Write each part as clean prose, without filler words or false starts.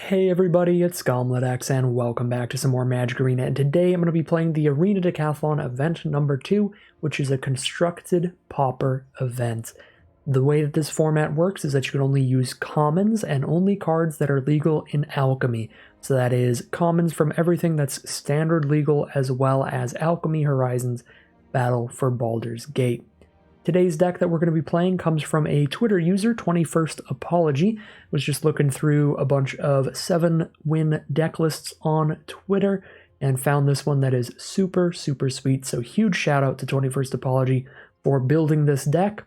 Hey everybody, it's GoblinX and welcome back to some more Magic Arena, and today I'm going to be playing the Arena Decathlon event number 2, which is a constructed Pauper event. The way that this format works is that you can only use commons and only cards that are legal in Alchemy. So that is commons from everything that's standard legal as well as Alchemy Horizons Battle for Baldur's Gate. Today's deck that we're going to be playing comes from a Twitter user, 21st Apology. Was just looking through a bunch of 7-win deck lists on Twitter and found this one that is super sweet. So huge shout out to 21st Apology for building this deck.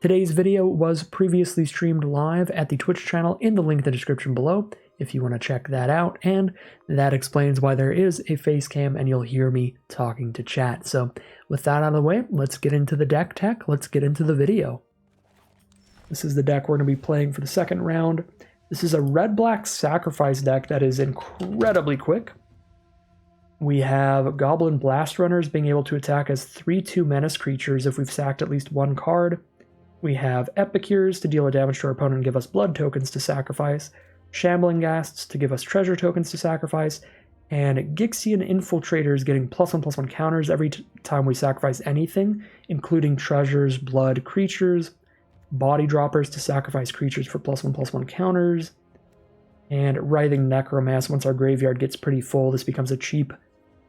Today's video was previously streamed live at the Twitch channel in the link in the description below if you want to check that out, and that explains why there is a face cam and you'll hear me talking to chat. So with that out of the way, let's get into the deck tech, let's get into the video. This is the deck we're going to be playing for the second round. This is a red-black sacrifice deck that is incredibly quick. We have Goblin Blast-Runners being able to attack as 3/2 menace creatures if we've sacked at least one card. We have Epicures to deal a damage to our opponent and give us blood tokens to sacrifice. Shambling Ghasts to give us treasure tokens to sacrifice, and Gixian Infiltrators getting +1/+1 counters every time we sacrifice anything, including treasures, blood, creatures, body droppers to sacrifice creatures for +1/+1 counters, and Writhing Necromass. Once our graveyard gets pretty full, this becomes a cheap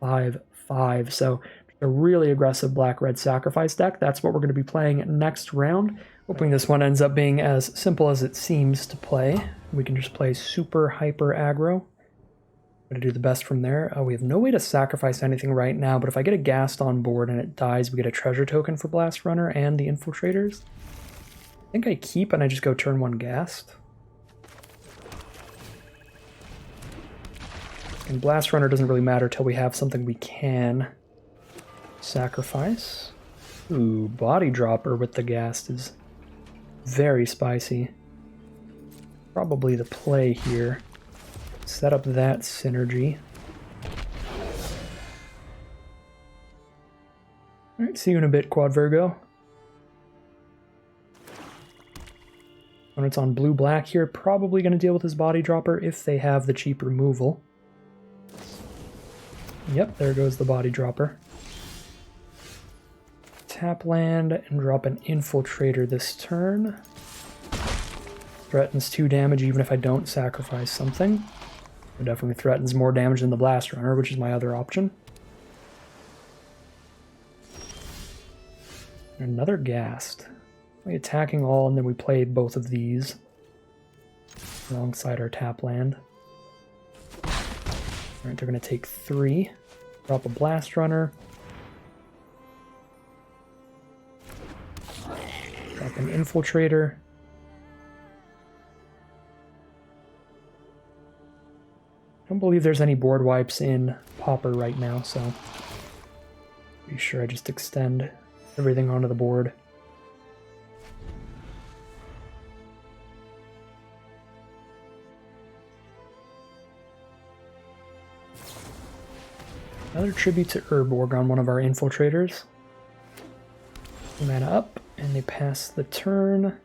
5/5. So a really aggressive black-red sacrifice deck. That's what we're going to be playing next round. Hoping this one ends up being as simple as it seems to play. We can just play super hyper aggro. I'm going to do the best from there. We have no way to sacrifice anything right now, but if I get a Ghast on board and it dies, we get a treasure token for Blast-Runner and the Infiltrators. I think I keep and I just go turn 1 Ghast. And Blast-Runner doesn't really matter till we have something we can sacrifice. Ooh, Body Dropper with the Ghast is very spicy. Probably the play here. Set up that synergy. Alright, see you in a bit, Quad Virgo. When it's on blue-black here, probably going to deal with his Body Dropper if they have the cheap removal. Yep, there goes the Body Dropper. Tap land and drop an Infiltrator this turn. Threatens 2 damage even if I don't sacrifice something. It definitely threatens more damage than the Blast-Runner, which is my other option. Another Ghast. We attacking all, and then we play both of these alongside our tap land. Alright, they're going to take 3. Drop a Blast-Runner. Drop an Infiltrator. I don't believe there's any board wipes in Pauper right now, so be sure I just extend everything onto the board. Another tribute to Urborg on one of our Infiltrators. 2 mana up, and they pass the turn.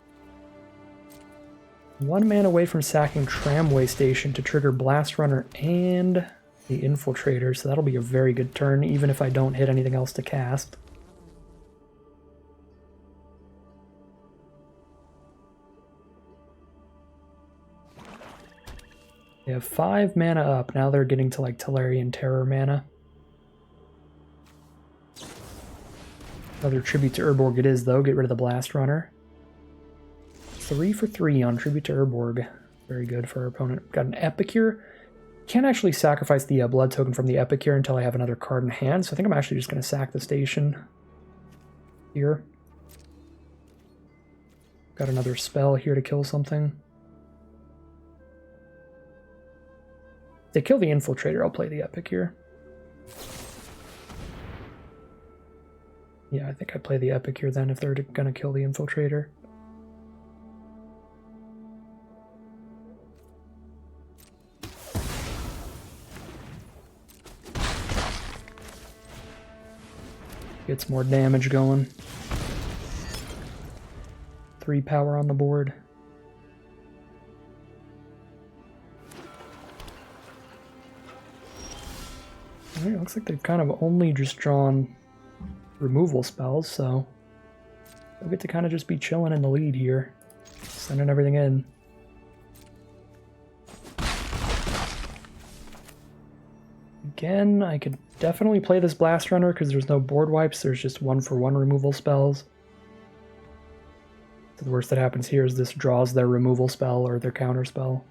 1 mana away from sacking Tramway Station to trigger Blast-Runner and the Infiltrator, so that'll be a very good turn, even if I don't hit anything else to cast. They have 5 mana up, now they're getting to like Tolarian Terror mana. Another tribute to Urborg it is, though. Get rid of the Blast-Runner. 3 for 3 on tribute to Urborg. Very good for our opponent. Got an Epicure. Can't actually sacrifice the blood token from the Epicure until I have another card in hand, so I think I'm actually just going to sack the station here. Got another spell here to kill something. If they kill the Infiltrator, I'll play the Epicure. Yeah, I think I play the Epicure then if they're going to kill the Infiltrator. Gets more damage going. 3 power on the board. Alright, looks like they've kind of only just drawn removal spells, so they'll get to kind of just be chilling in the lead here, sending everything in. Again, I could definitely play this Blast-Runner because there's no board wipes, there's just 1-for-1 removal spells. So the worst that happens here is this draws their removal spell or their counter spell.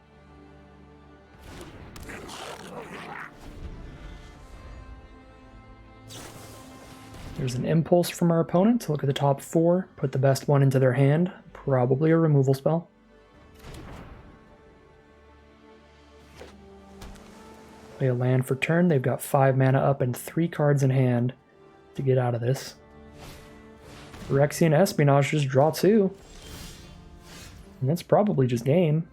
There's an impulse from our opponent to look at the top 4, put the best one into their hand, probably a removal spell. Play a land for turn. They've got 5 mana up and 3 cards in hand to get out of this. Gixian Espionage just draw 2. And that's probably just game.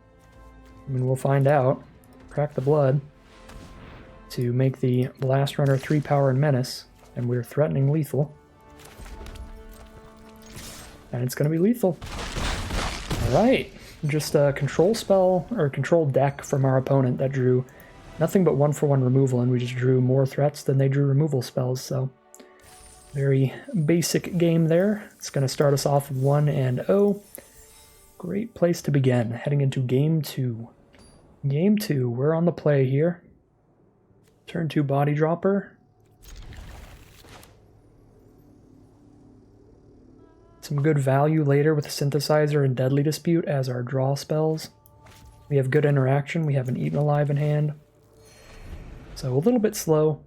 I mean, we'll find out. Crack the blood to make the Blast-Runner 3 power and menace, and we're threatening lethal. And it's going to be lethal. Alright, just a control spell, or control deck from our opponent that drew nothing but 1-for-1 removal, and we just drew more threats than they drew removal spells, so very basic game there. It's going to start us off 1-0. Great place to begin, heading into Game 2. Game 2, we're on the play here. Turn 2 Body Dropper. Some good value later with Synthesizer and Deadly Dispute as our draw spells. We have good interaction, we have an Eaten Alive in hand. So a little bit slow,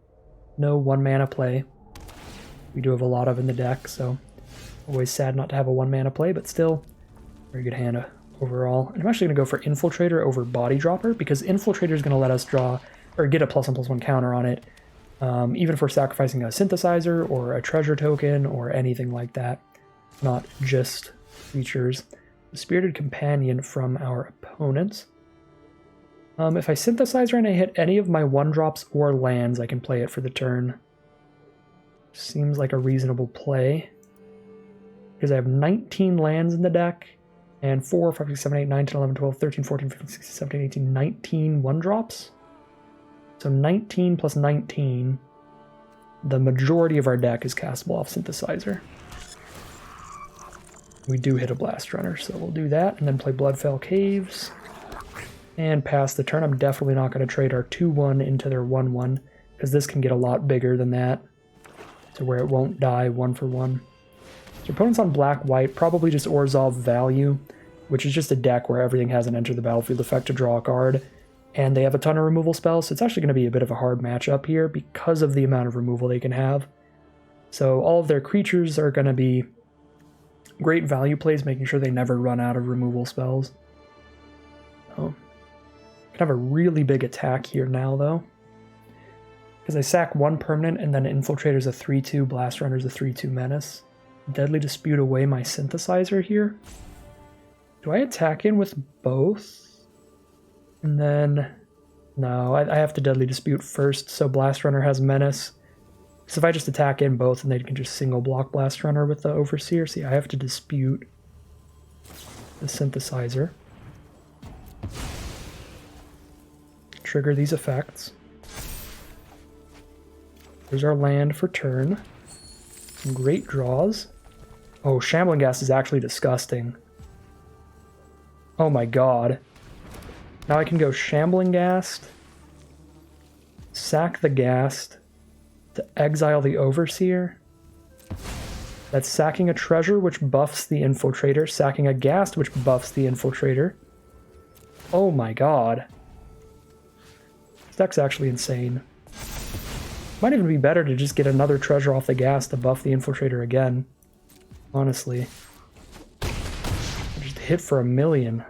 no 1 mana play. We do have a lot of in the deck, so always sad not to have a 1 mana play, but still very good hand overall. And I'm actually going to go for Infiltrator over Body Dropper, because Infiltrator is going to let us draw, or get a +1/+1 counter on it, even if we're sacrificing a Synthesizer or a Treasure Token or anything like that, not just creatures. The Spirited Companion from our opponents. If I Synthesizer and I hit any of my 1-drops or lands, I can play it for the turn. Seems like a reasonable play, because I have 19 lands in the deck, and 4, 5, 6, 7, 8, 9, 10, 11, 12, 13, 14, 15, 16, 17, 18, 19 1-drops. So 19 plus 19, the majority of our deck is castable off Synthesizer. We do hit a Blast-Runner, so we'll do that, and then play Bloodfell Caves, and pass the turn. I'm definitely not going to trade our 2-1 into their 1-1, because this can get a lot bigger than that, to where it won't die 1-for-1. So opponent's on black-white, probably just Orzhov Value, which is just a deck where everything has an enter the battlefield effect to draw a card, and they have a ton of removal spells, so it's actually going to be a bit of a hard matchup here because of the amount of removal they can have. So all of their creatures are going to be great value plays, making sure they never run out of removal spells. Oh, can have a really big attack here now, though, because I sack 1 permanent, and then Infiltrator's a 3-2, Blast-Runner's a 3-2 menace. Deadly Dispute away my Synthesizer here. Do I attack in with both? And then... no, I have to Deadly Dispute first, so Blast-Runner has menace. So if I just attack in both, and they can just single block Blast-Runner with the Overseer. See, I have to dispute the Synthesizer. Trigger these effects. There's our land for turn. Some great draws. Oh, Shambling Ghast is actually disgusting. Oh my god. Now I can go Shambling Ghast, sack the Ghast, to exile the Overseer. That's sacking a treasure, which buffs the Infiltrator, sacking a Ghast, which buffs the Infiltrator. Oh my god. This deck's actually insane. Might even be better to just get another treasure off the Ghast to buff the Infiltrator again. Honestly. Just hit for 1,000,000.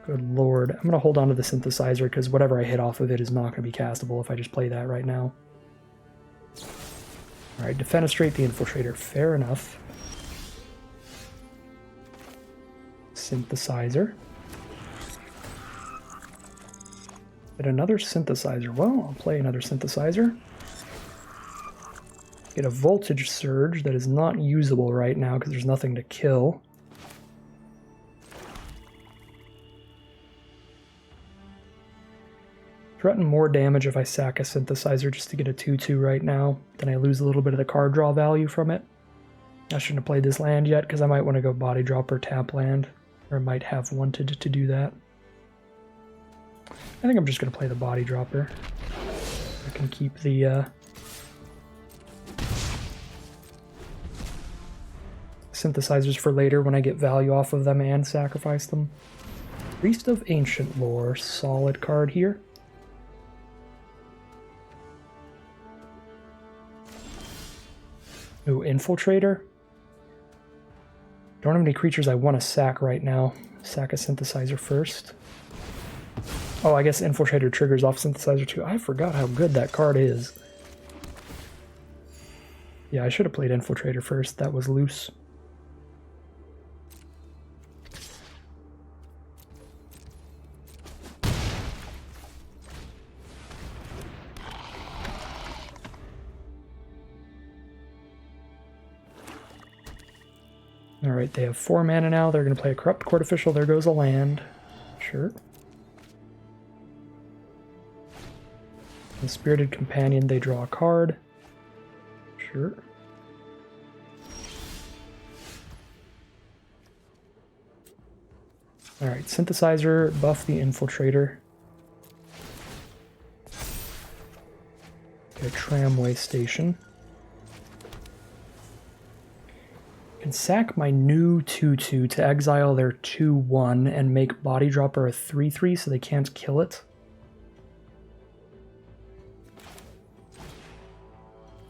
Good lord. I'm going to hold on to the Synthesizer, because whatever I hit off of it is not going to be castable if I just play that right now. Alright, Defenestrate the Infiltrator. Fair enough. Synthesizer. Get another Synthesizer. Well, I'll play another Synthesizer. Get a Voltage Surge that is not usable right now because there's nothing to kill. Threaten more damage if I sack a Synthesizer just to get a 2/2 right now. Then I lose a little bit of the card draw value from it. I shouldn't have played this land yet because I might want to go Body Drop or tap land. Or I might have wanted to do that. I think I'm just going to play the Body Dropper. I can keep the Synthesizers for later when I get value off of them and sacrifice them. Priest of Ancient Lore, solid card here. Ooh, Infiltrator. Don't have any creatures I want to sack right now. Sack a Synthesizer first. Oh, I guess Infiltrator triggers off Synthesizer too. I forgot how good that card is. Yeah, I should have played Infiltrator first. That was loose. Alright, they have 4 mana now. They're going to play a Corrupt Court Official. There goes a land. Sure. The Spirited Companion, they draw a card. Sure. Alright, Synthesizer, buff the Infiltrator. Get a Tramway Station. Can sack my new 2/2 to exile their 2/1 and make Body Dropper a 3/3 so they can't kill it.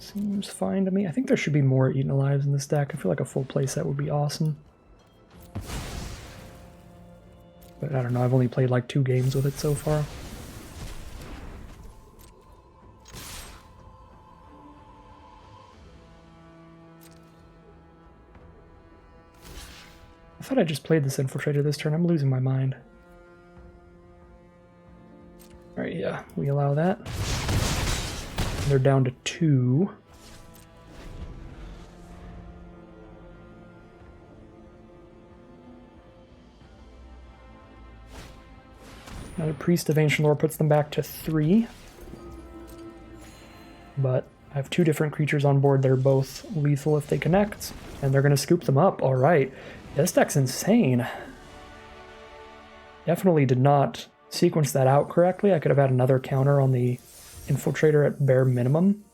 Seems fine to me. I think there should be more Eaten Alives in this deck. I feel like a full playset would be awesome. But I don't know, I've only played like 2 games with it so far. I thought I just played this Infiltrator this turn. I'm losing my mind. Alright, yeah, we allow that. They're down to 2. Another Priest of Ancient Lore puts them back to 3. But I have 2 different creatures on board. They're both lethal if they connect, and they're going to scoop them up. Alright. Yeah, this deck's insane. Definitely did not sequence that out correctly. I could have had another counter on the Infiltrator at bare minimum,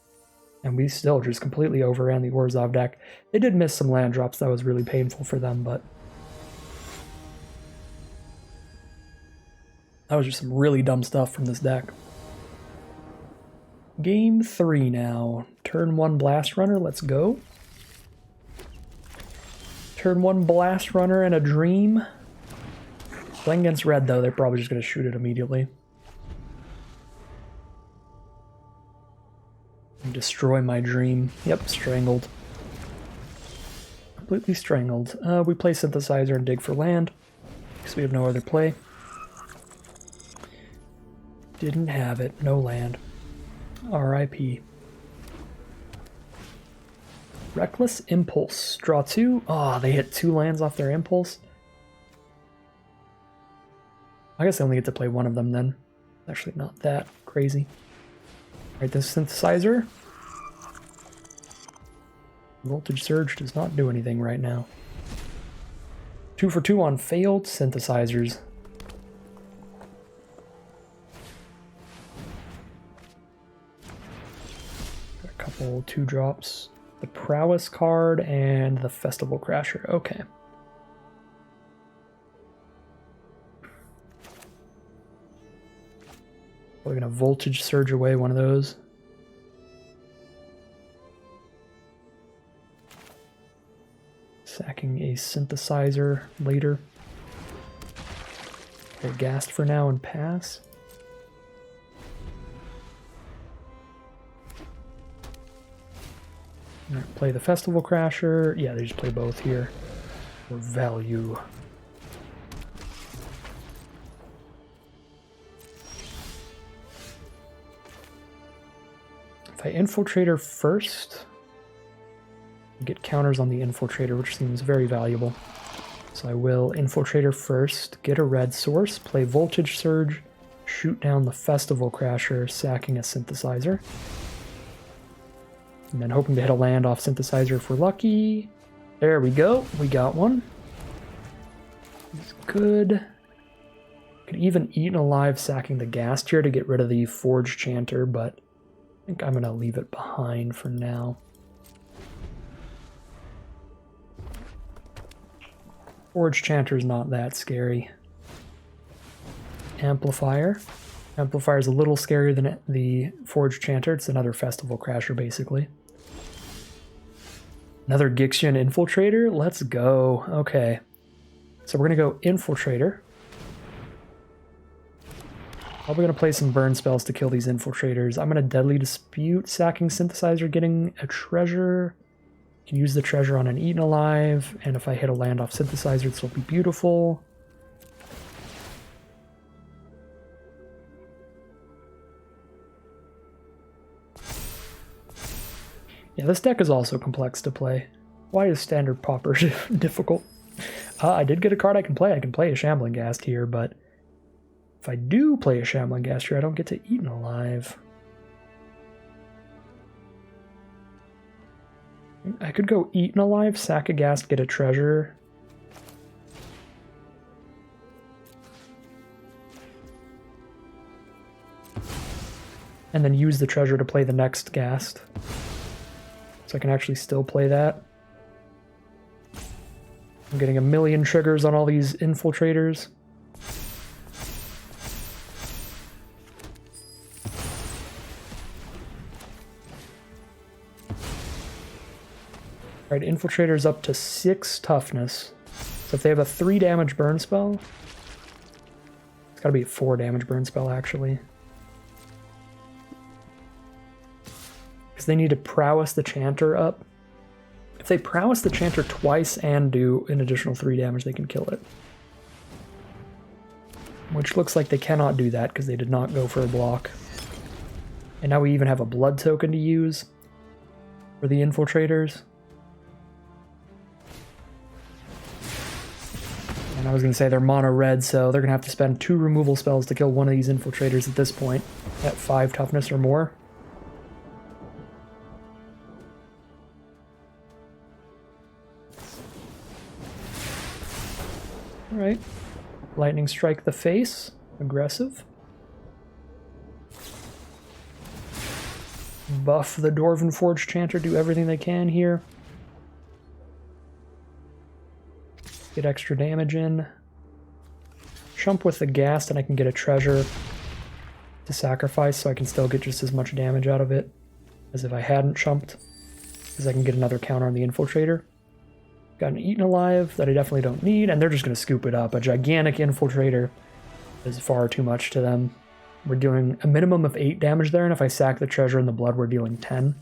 and we still just completely overran the Orzhov deck. They did miss some land drops. That was really painful for them, but that was just some really dumb stuff from this deck. Game 3 now. Turn 1 Blast-Runner, let's go. Turn 1 Blast-Runner and a Dream. Playing against red, though, they're probably just going to shoot it immediately. And destroy my Dream. Yep, strangled. Completely strangled. We play Synthesizer and dig for land, because we have no other play. Didn't have it. No land. R.I.P. Reckless Impulse. Draw 2. Oh, they hit 2 lands off their Impulse. I guess I only get to play 1 of them then. Actually not that crazy. Alright, this Synthesizer. Voltage Surge does not do anything right now. 2 for 2 on failed Synthesizers. Got a couple 2-drops. The Prowess card and the Festival Crasher. Okay. We're gonna Voltage Surge away one of those. Sacking a Synthesizer later. Okay, Ghast for now and pass. Alright, play the Festival Crasher. Yeah, they just play both here. For value. If I Infiltrator first, I get counters on the Infiltrator, which seems very valuable. So I will Infiltrator first, get a red source, play Voltage Surge, shoot down the Festival Crasher, sacking a Synthesizer. And then hoping to hit a land off Synthesizer if we're lucky. There we go. We got one. It's good. Could even Eaten Alive sacking the Ghast here to get rid of the Forge Chanter, but I think I'm going to leave it behind for now. Forge Chanter's not that scary. Amplifier. Amplifier's a little scarier than the Forge Chanter. It's another Festival Crasher, basically. Another Gixian Infiltrator? Let's go. Okay. So we're going to go Infiltrator. Probably going to play some burn spells to kill these Infiltrators. I'm going to Deadly Dispute, sacking Synthesizer, getting a treasure. Can use the treasure on an Eaten Alive, and if I hit a land off Synthesizer, this will be beautiful. Yeah, this deck is also complex to play. Why is Standard Pauper difficult? I did get a card I can play. I can play a Shambling Ghast here, but if I do play a Shambling Ghast here, I don't get to Eaten Alive. I could go Eaten Alive, sack a Ghast, get a treasure. And then use the treasure to play the next Ghast. So I can actually still play that. I'm getting a million triggers on all these Infiltrators. Alright, Infiltrator's up to 6 toughness. So if they have a 3 damage burn spell, it's gotta be a 4 damage burn spell actually. Because they need to prowess the Chanter up. If they prowess the Chanter twice and do an additional 3 damage, they can kill it. Which looks like they cannot do that because they did not go for a block. And now we even have a blood token to use for the Infiltrators. And I was going to say they're mono red, so they're going to have to spend 2 removal spells to kill one of these Infiltrators at this point, at 5 toughness or more. Alright. Lightning Strike the face. Aggressive. Buff the Dwarven Forge Chanter, do everything they can here. Get extra damage in. Chump with the Ghast and I can get a treasure to sacrifice so I can still get just as much damage out of it as if I hadn't chumped. Because I can get another counter on the Infiltrator. Got an Eaten Alive that I definitely don't need, and they're just going to scoop it up. A gigantic Infiltrator is far too much to them. We're doing a minimum of 8 damage there, and if I sack the treasure and the blood, we're dealing 10.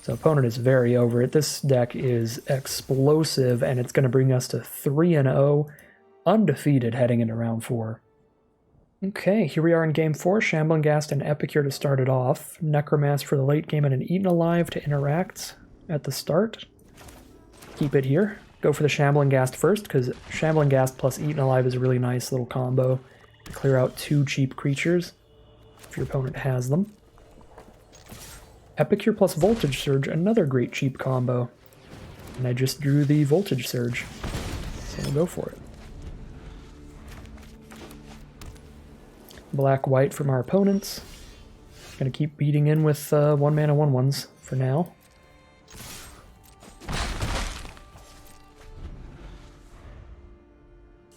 So opponent is very over it. This deck is explosive, and it's going to bring us to 3-0, undefeated heading into round 4. Okay, here we are in game 4. Shambling Ghast and Epicure to start it off. Necromass for the late game and an Eaten Alive to interact at the start. Keep it here. Go for the Shambling Ghast first, because Shambling Ghast plus Eaten Alive is a really nice little combo to clear out 2 cheap creatures, if your opponent has them. Epicure plus Voltage Surge, another great cheap combo. And I just drew the Voltage Surge, so we'll go for it. Black-white from our opponents. Gonna keep beating in with 1-mana 1/1s for now.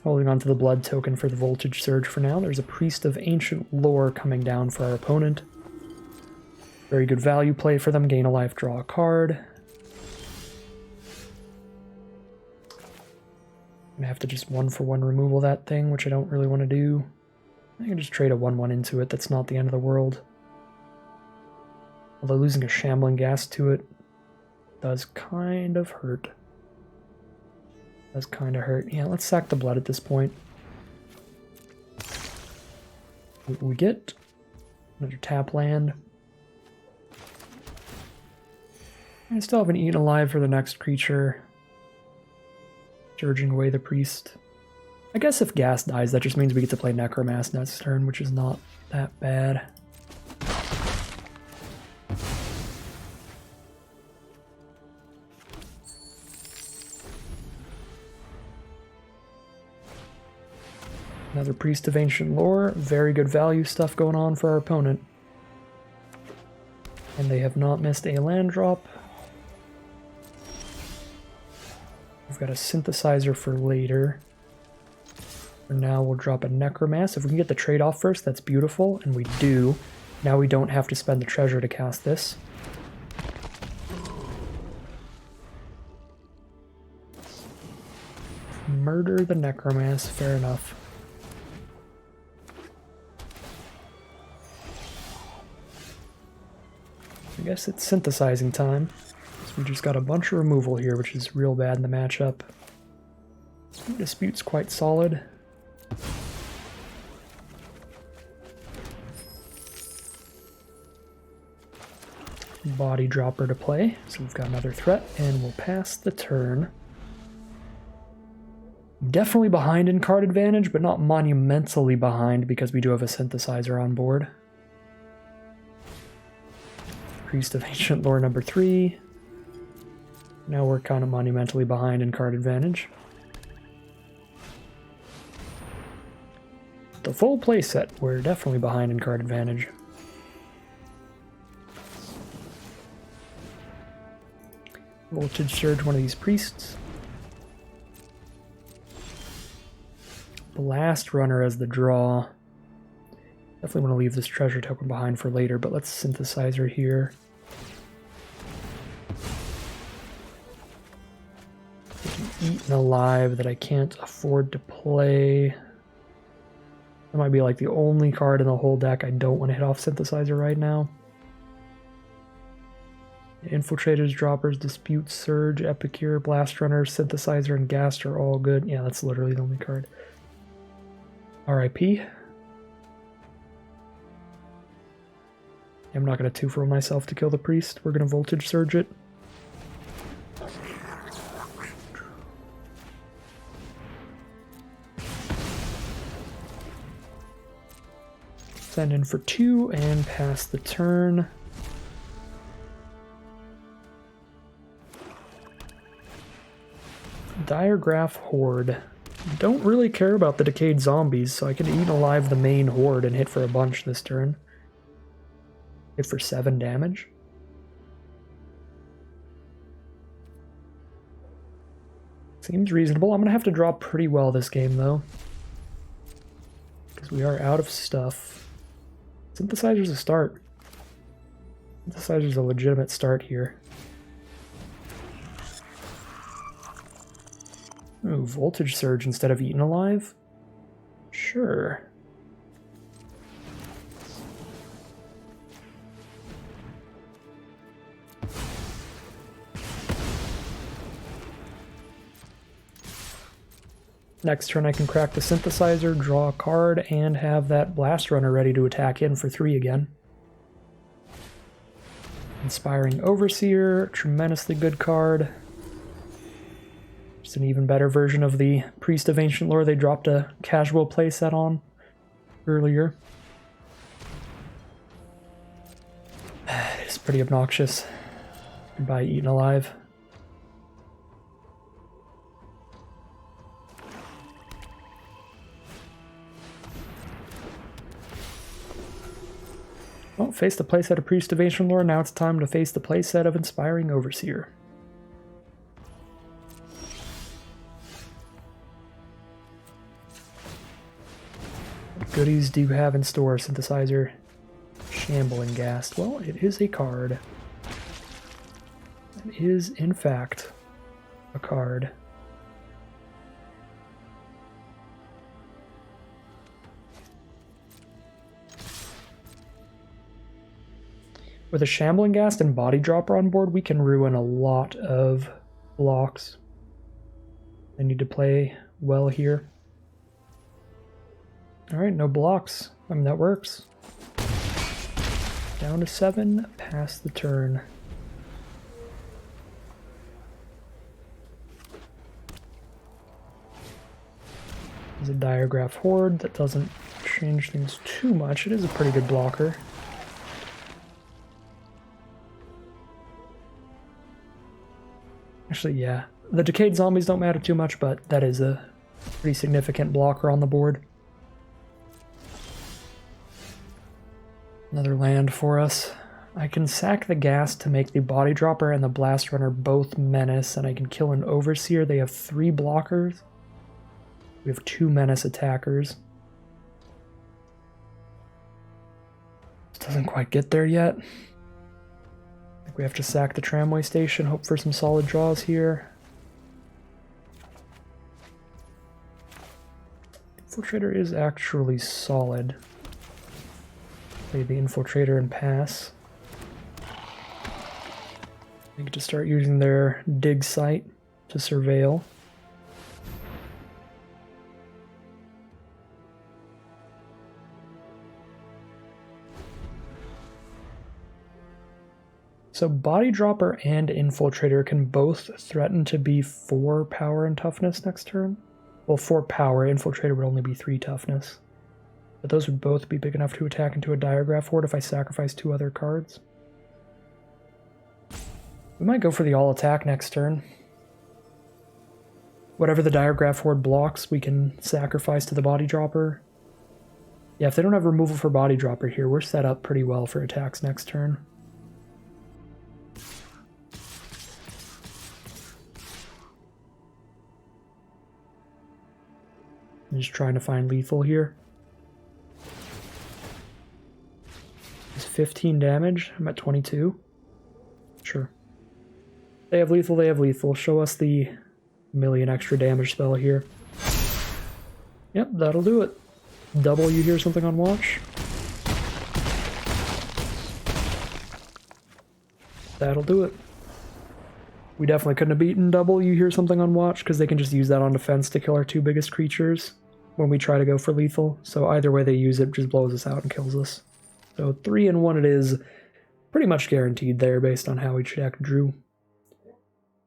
Holding on to the blood token for the Voltage Surge for now. There's a Priest of Ancient Lore coming down for our opponent. Very good value play for them. Gain a life, draw a card. I'm gonna have to just 1-for-1 removal that thing, which I don't really want to do. I can just trade a 1/1 into it. That's not the end of the world. Although losing a Shambling Ghast to it does kind of hurt. Does kind of hurt. Yeah, let's sack the blood at this point. What we get? Another tap land. I still have an Eaten Alive for the next creature. Surging away the priest. I guess if Ghast dies, that just means we get to play Necromass next turn, which is not that bad. Another Priest of Ancient Lore. Very good value stuff going on for our opponent. And they have not missed a land drop. We've got a Synthesizer for later. For now, we'll drop a Necromass. If we can get the trade-off first, that's beautiful, and we do. Now we don't have to spend the treasure to cast this. Murder the Necromass, fair enough. I guess it's synthesizing time. So we just got a bunch of removal here, which is real bad in the matchup. Dispute's quite solid. Body Dropper to play, so we've got another threat, and we'll pass the turn. Definitely behind in card advantage, but not monumentally behind because we do have a Synthesizer on board. Priest of Ancient Lore number 3. Now we're kind of monumentally behind in card advantage. The full playset, we're definitely behind in card advantage. Voltage Surge one of these priests. Blast-Runner as the draw. Definitely want to leave this treasure token behind for later, but let's Synthesizer here. Eaten Alive that I can't afford to play. That might be like the only card in the whole deck I don't want to hit off Synthesizer right now. Infiltrators, Droppers, Dispute, Surge, Epicure, Blast-Runner, Synthesizer, and Ghast are all good. Yeah, that's literally the only card. RIP. I'm not going to 2-for myself to kill the priest. We're going to Voltage Surge it. Send in for 2 and pass the turn. Diregraph Horde. Don't really care about the decayed zombies, so I can eat alive the main horde and hit for a bunch this turn. Hit for 7 damage. Seems reasonable. I'm going to have to draw pretty well this game, though. Because we are out of stuff. Synthesizer's a start. Synthesizer's a legitimate start here. Ooh, Voltage Surge instead of Eaten Alive? Sure. Next turn I can crack the Synthesizer, draw a card, and have that Blast-Runner ready to attack in for 3 again. Inspiring Overseer, tremendously good card. Just an even better version of the Priest of Ancient Lore they dropped a casual playset on earlier. It's pretty obnoxious. Goodbye, Eaten Alive. Well, face the playset of Priest of Ancient Lore, now it's time to face the playset of Inspiring Overseer. What goodies do you have in store, Synthesizer? Shambling Ghast. Well, it is a card. It is, in fact, a card. With a Shambling Ghast and Body Dropper on board, we can ruin a lot of blocks. I need to play well here. Alright, no blocks. I mean, that works. Down to 7, pass the turn. There's a Diagraph Horde that doesn't change things too much. It is a pretty good blocker. Actually, yeah. The Decayed Zombies don't matter too much, but that is a pretty significant blocker on the board. Another land for us. I can sack the Ghast to make the Body Dropper and the Blast-Runner both Menace, and I can kill an Overseer. They have 3 blockers. We have 2 Menace attackers. This doesn't quite get there yet. I think we have to sack the Tramway Station, hope for some solid draws here. Infiltrator is actually solid. Play the Infiltrator and pass. They get to start using their dig site to surveil. So Body Dropper and Infiltrator can both threaten to be 4 power and toughness next turn. Well, 4 power, Infiltrator would only be 3 toughness. But those would both be big enough to attack into a Diagraph Horde if I sacrifice 2 other cards. We might go for the all-attack next turn. Whatever the Diagraph Horde blocks, we can sacrifice to the Body Dropper. Yeah, if they don't have removal for Body Dropper here, we're set up pretty well for attacks next turn. I'm just trying to find lethal here. It's 15 damage. I'm at 22. Sure. They have lethal, they have lethal. Show us the million extra damage spell here. Yep, that'll do it. Double, you hear something on watch. That'll do it. We definitely couldn't have beaten double, you hear something on watch, because they can just use that on defense to kill our 2 biggest creatures when we try to go for lethal. So either way they use it, just blows us out and kills us. So 3-1 it is. Pretty much guaranteed there based on how each deck drew.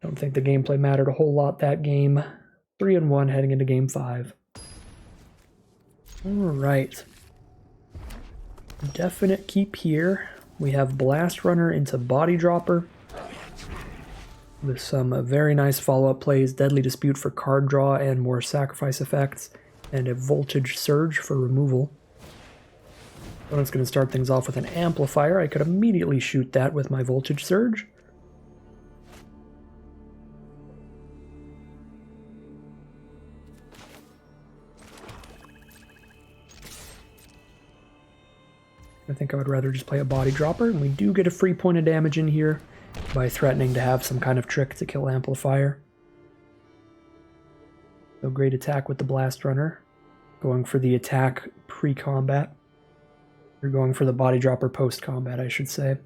Don't think the gameplay mattered a whole lot that game. 3-1 heading into game 5. Alright. Definite keep here. We have Blast-Runner into Body Dropper. With some very nice follow-up plays, Deadly Dispute for card draw and more sacrifice effects, and a Voltage Surge for removal. Opponent's going to start things off with an Amplifier. I could immediately shoot that with my Voltage Surge. I think I would rather just play a Body Dropper, and we do get a free point of damage in here by threatening to have some kind of trick to kill Amplifier. So great attack with the Blast-Runner. Going for the attack pre-combat. Or going for the Body Dropper post-combat, I should say.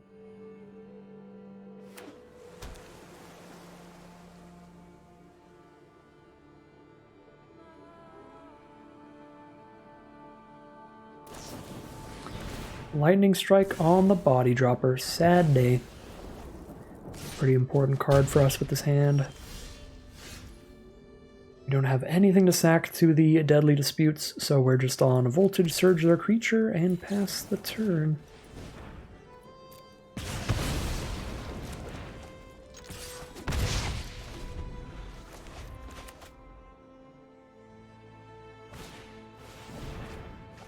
Lightning Strike on the Body Dropper. Sad day. Pretty important card for us with this hand. We don't have anything to sack to the Deadly Disputes, so we're just on a Voltage Surge their creature and pass the turn.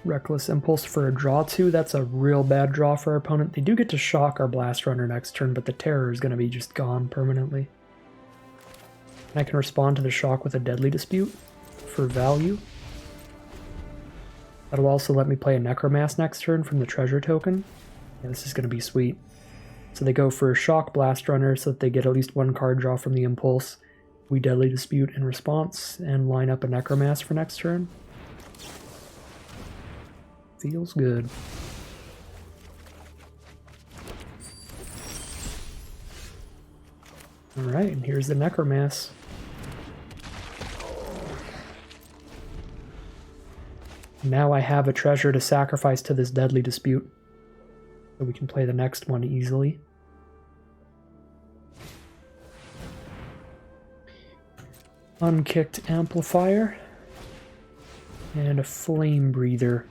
Reckless Impulse for a draw 2. That's a real bad draw for our opponent. They do get to shock our Blast-Runner next turn, but the Terror is going to be just gone permanently. And I can respond to the shock with a Deadly Dispute for value. That'll also let me play a Necromass next turn from the treasure token. Yeah, this is going to be sweet. So they go for a shock Blast-Runner so that they get at least 1 card draw from the Impulse. We Deadly Dispute in response and line up a Necromass for next turn. Feels good. Alright, and here's the Necromass. Now I have a treasure to sacrifice to this Deadly Dispute, so we can play the next one easily. Unkicked Amplifier. And a Flame Breather.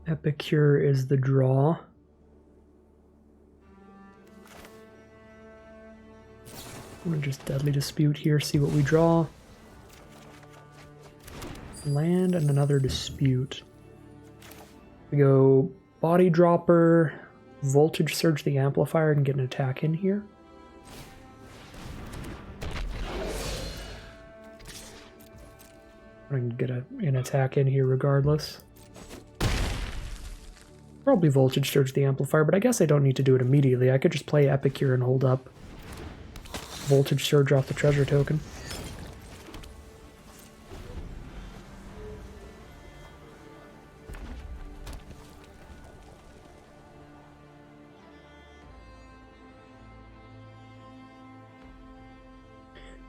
Epicure is the draw. I'm gonna just Deadly Dispute here, see what we draw. Land and another Dispute. We go Body Dropper, Voltage Surge the Amplifier, and get an attack in here. I can get an attack in here regardless. Probably Voltage Surge the Amplifier, but I guess I don't need to do it immediately. I could just play Epicure and hold up. Voltage Surge off the treasure token.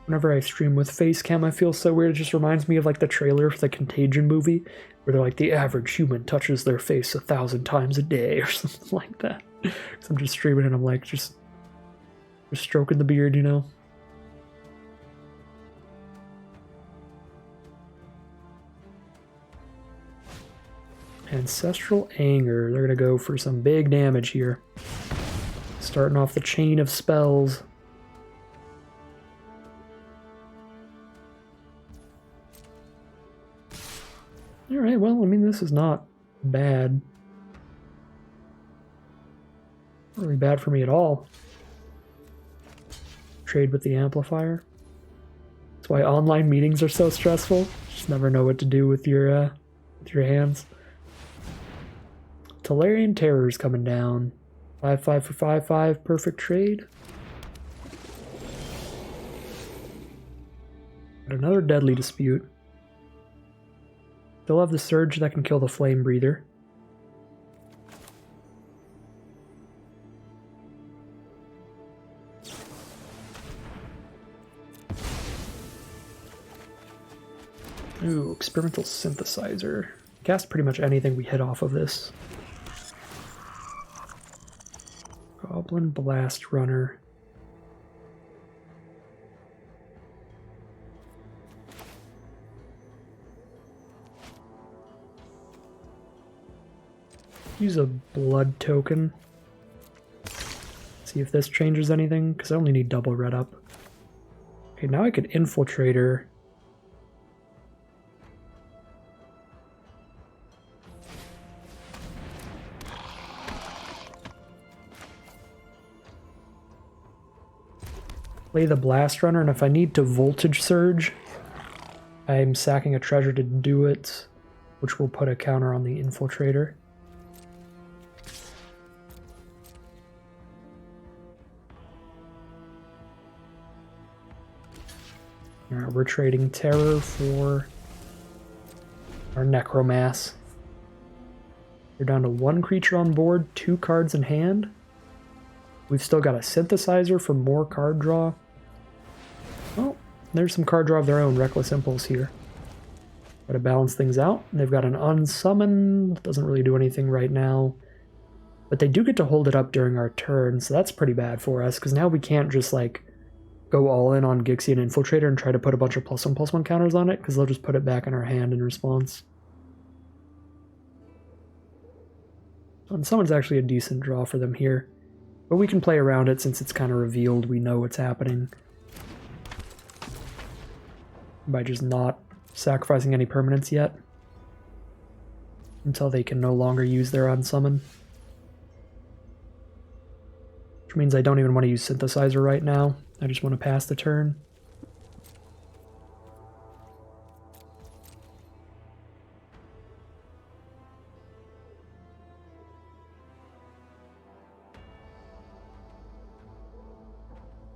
Whenever I stream with Facecam, I feel so weird. It just reminds me of like the trailer for the Contagion movie, where they're like, the average human touches their face 1,000 times a day, or something like that. So I'm just streaming and I'm like, just stroking the beard, you know? Ancestral Anger. They're gonna go for some big damage here. Starting off the chain of spells. Alright, well, I mean, this is not bad. Not really bad for me at all. Trade with the amplifier. That's why online meetings are so stressful. Just never know what to do with your hands. Tolarian Terror's coming down. 5/5 for 5/5, perfect trade. Got another Deadly Dispute. Still have the Surge that can kill the Flame Breather. Ooh, Experimental Synthesizer. Cast pretty much anything we hit off of this. Goblin Blast-Runner. Use a blood token. See if this changes anything, because I only need double red up. Okay, now I could Infiltrator. Play the Blast Runner, and if I need to Voltage Surge, I'm sacking a treasure to do it, which will put a counter on the Infiltrator. Alright, we're trading Terror for our Necromass. We're down to 1 creature on board, 2 cards in hand. We've still got a Synthesizer for more card draw. Well, there's some card draw of their own, Reckless Impulse here. Gotta balance things out. They've got an Unsummon, doesn't really do anything right now. But they do get to hold it up during our turn, so that's pretty bad for us, because now we can't just, like, go all in on Gixian Infiltrator and try to put a bunch of +1/+1 counters on it, because they'll just put it back in our hand in response. And someone's actually a decent draw for them here. But we can play around it since it's kind of revealed. We know what's happening. By just not sacrificing any permanents yet. Until they can no longer use their Unsummon. Which means I don't even want to use Synthesizer right now. I just want to pass the turn.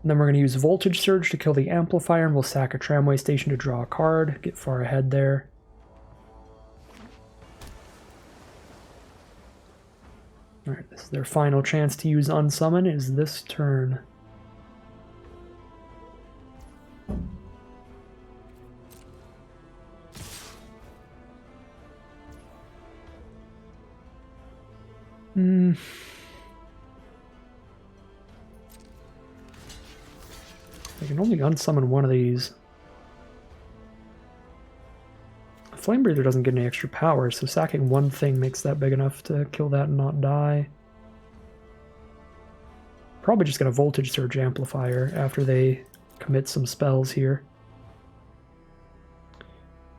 And then we're going to use Voltage Surge to kill the Amplifier, and we'll sack a Tramway Station to draw a card, get far ahead there. Alright, this is their final chance to use Unsummon, is this turn. can only unsummon one of these. Flame Breather doesn't get any extra power, so sacking one thing makes that big enough to kill that and not die. Probably just gonna Voltage Surge Amplifier after they commit some spells here.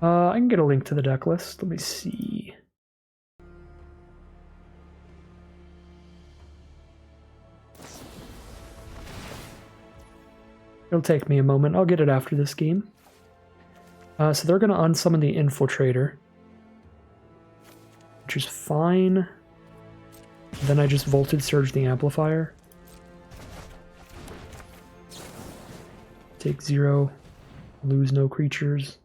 I can get a link to the deck list. Let me see. It'll take me a moment. I'll get it after this game. So they're going to unsummon the Infiltrator, which is fine. Then I just Voltage Surge the Amplifier. Take 0. Lose no creatures.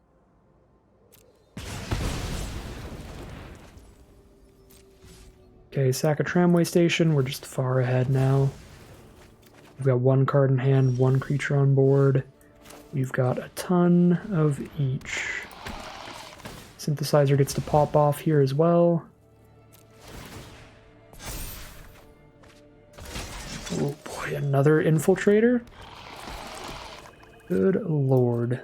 Okay, sack a Tramway Station. We're just far ahead now. We've got 1 card in hand, 1 creature on board. We've got a ton of each. Synthesizer gets to pop off here as well. Oh boy, another Infiltrator? Good lord.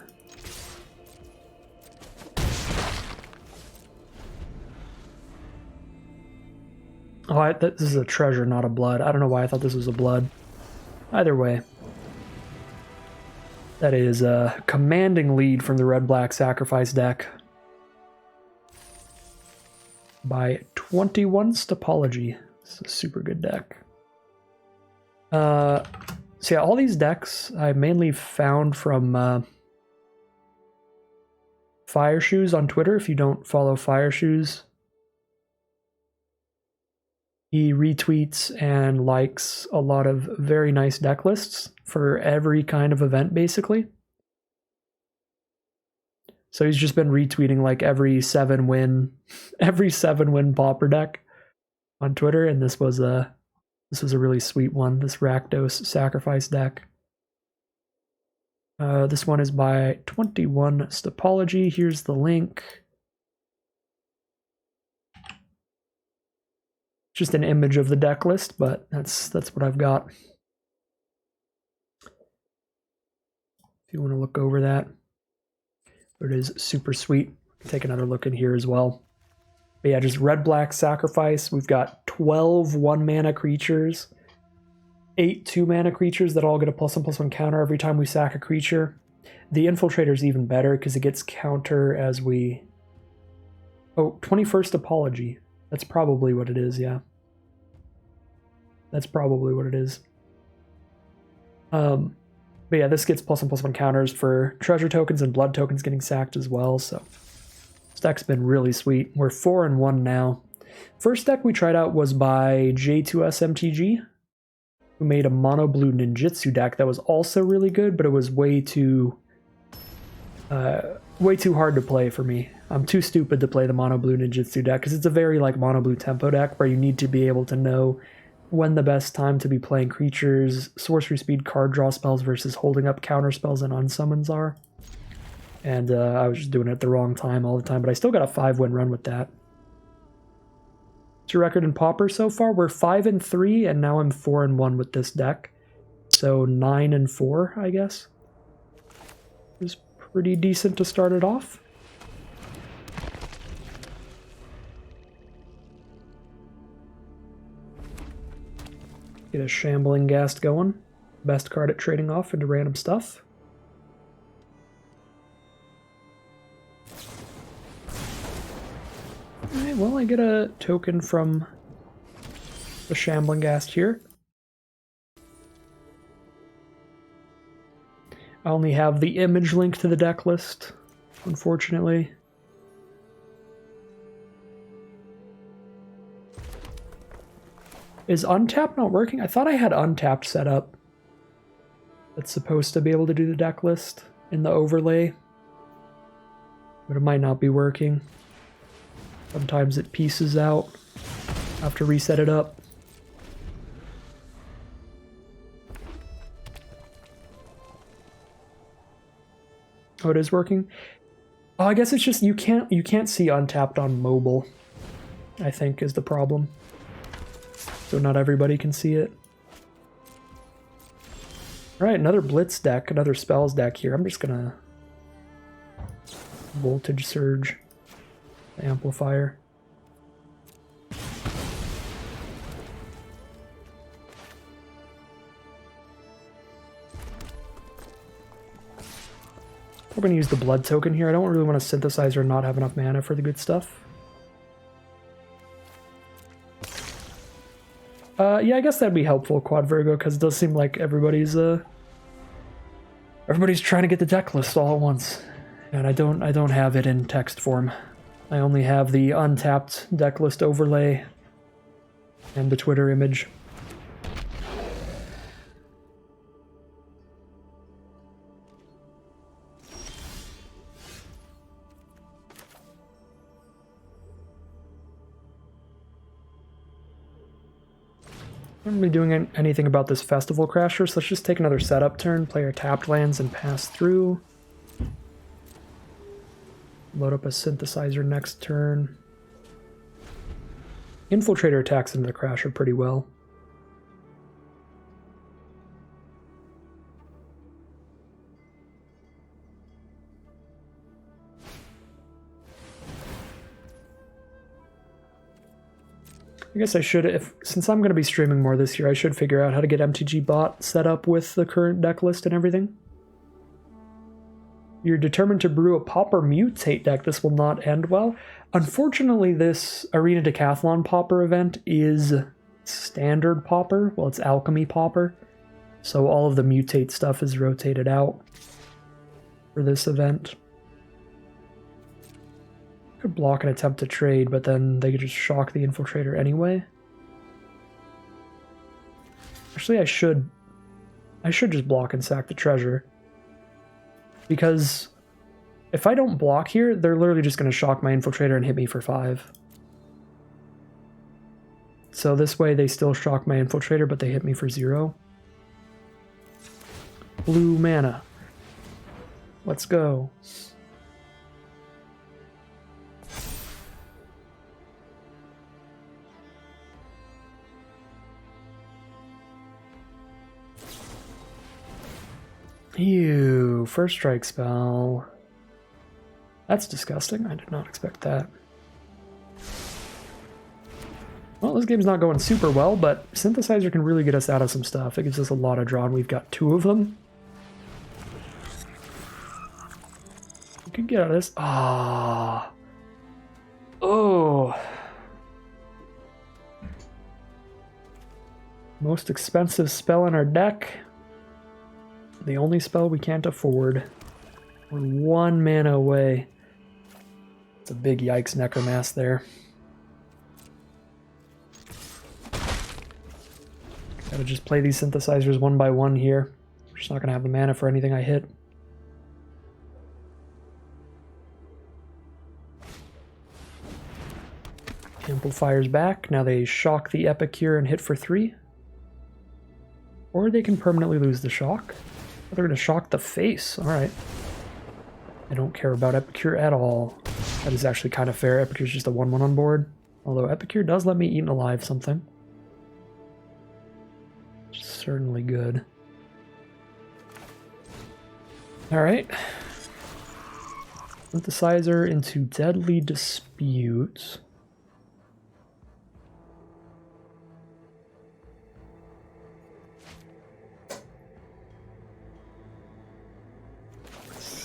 Oh, this is a treasure, not a blood. I don't know why I thought this was a blood. Either way. That is a commanding lead from the red-black sacrifice deck by 21 Topology. It's a super good deck. So yeah, all these decks I mainly found from Fire Shoes on Twitter. If you don't follow Fire Shoes, he retweets and likes a lot of very nice deck lists for every kind of event, basically. So he's just been retweeting like every 7-win Pauper deck on Twitter, and this was a really sweet one. This Rakdos sacrifice deck. This one is by 21 Topology. Here's the link. Just an image of the deck list, but that's what I've got. If you want to look over that. It is super sweet. Take another look in here as well. But yeah, just red-black sacrifice. We've got 12 1-mana creatures, 8 2-mana creatures that all get a +1/+1 counter every time we sack a creature. The Infiltrator is even better because it gets counter as we... Oh, 21st Apology. That's probably what it is, yeah. That's probably what it is. But yeah, this gets +1/+1 counters for treasure tokens and blood tokens getting sacked as well, so this deck's been really sweet. We're 4-1 now. First deck we tried out was by J2SMTG, who made a mono blue ninjutsu deck that was also really good, but it was way too hard to play for me. I'm too stupid to play the mono blue ninjutsu deck because it's a very like mono blue tempo deck where you need to be able to know when the best time to be playing creatures, sorcery speed, card draw spells versus holding up counter spells and unsummons are. And I was just doing it at the wrong time all the time, but I still got a 5-win run with that. What's your record in Pauper so far? We're 5-3, and now I'm 4-1 with this deck. So 9-4, I guess. It was pretty decent to start it off. Get a Shambling Ghast going. Best card at trading off into random stuff. Alright, well, I get a token from the Shambling Ghast here. I only have the image link to the deck list, unfortunately. Is Untapped not working? I thought I had Untapped set up. That's supposed to be able to do the deck list in the overlay. But it might not be working. Sometimes it pieces out. I have to reset it up. Oh, it is working? Oh, I guess it's just you can't see Untapped on mobile, I think is the problem. So not everybody can see it. Alright, another Blitz deck, another Spells deck here. I'm just gonna... Voltage Surge. Amplifier. We're going to use the Blood token here. I don't really want to Synthesizer and not have enough mana for the good stuff. Yeah, I guess that'd be helpful, Quad Virgo, because it does seem like everybody's trying to get the deck list all at once. And I don't have it in text form. I only have the untapped deck list overlay and the Twitter image. I'm not really doing anything about this Festival Crasher, so let's just take another setup turn, play our tapped lands, and pass through. Load up a Synthesizer next turn. Infiltrator attacks into the Crasher pretty well. I guess I should, since I'm going to be streaming more this year, I should figure out how to get MTG bot set up with the current deck list and everything. You're determined to brew a Pauper Mutate deck. This will not end well. Unfortunately, this Arena Decathlon Pauper event is standard Pauper. Well, it's Alchemy Pauper. So all of the Mutate stuff is rotated out for this event. Could block an attempt to trade, but then they could just shock the Infiltrator anyway. Actually, I should just block and sack the treasure. Because if I don't block here, they're literally just going to shock my Infiltrator and hit me for 5. So this way they still shock my Infiltrator, but they hit me for 0. Blue mana. Let's go. Ew, first strike spell. That's disgusting. I did not expect that. Well, this game's not going super well, but Synthesizer can really get us out of some stuff. It gives us a lot of draw, and we've got 2 of them. We could get out of this. Ah. Oh. Most expensive spell in our deck. The only spell we can't afford. We're 1 mana away. It's a big yikes Necromass there. Gotta just play these Synthesizers one by one here. We're just not gonna have the mana for anything I hit. Amplifier's back. Now they shock the Epicure and hit for 3. Or they can permanently lose the shock. They're going to shock the face. Alright. I don't care about Epicure at all. That is actually kind of fair. Epicure's just a 1-1 on board. Although Epicure does let me eat alive something. Certainly good. Alright. Synthesizer into Deadly Dispute.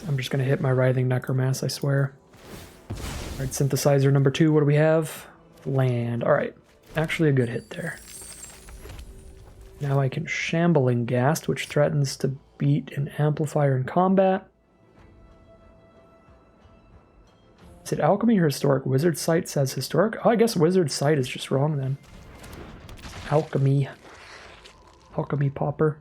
I'm just going to hit my Writhing Necromass, I swear. Alright, Synthesizer number 2, what do we have? Land. Alright, actually a good hit there. Now I can Shambling Ghast, which threatens to beat an Amplifier in combat. Is it Alchemy or Historic? Wizard Sight says Historic? Oh, I guess Wizard Sight is just wrong then. Alchemy. Alchemy Pauper.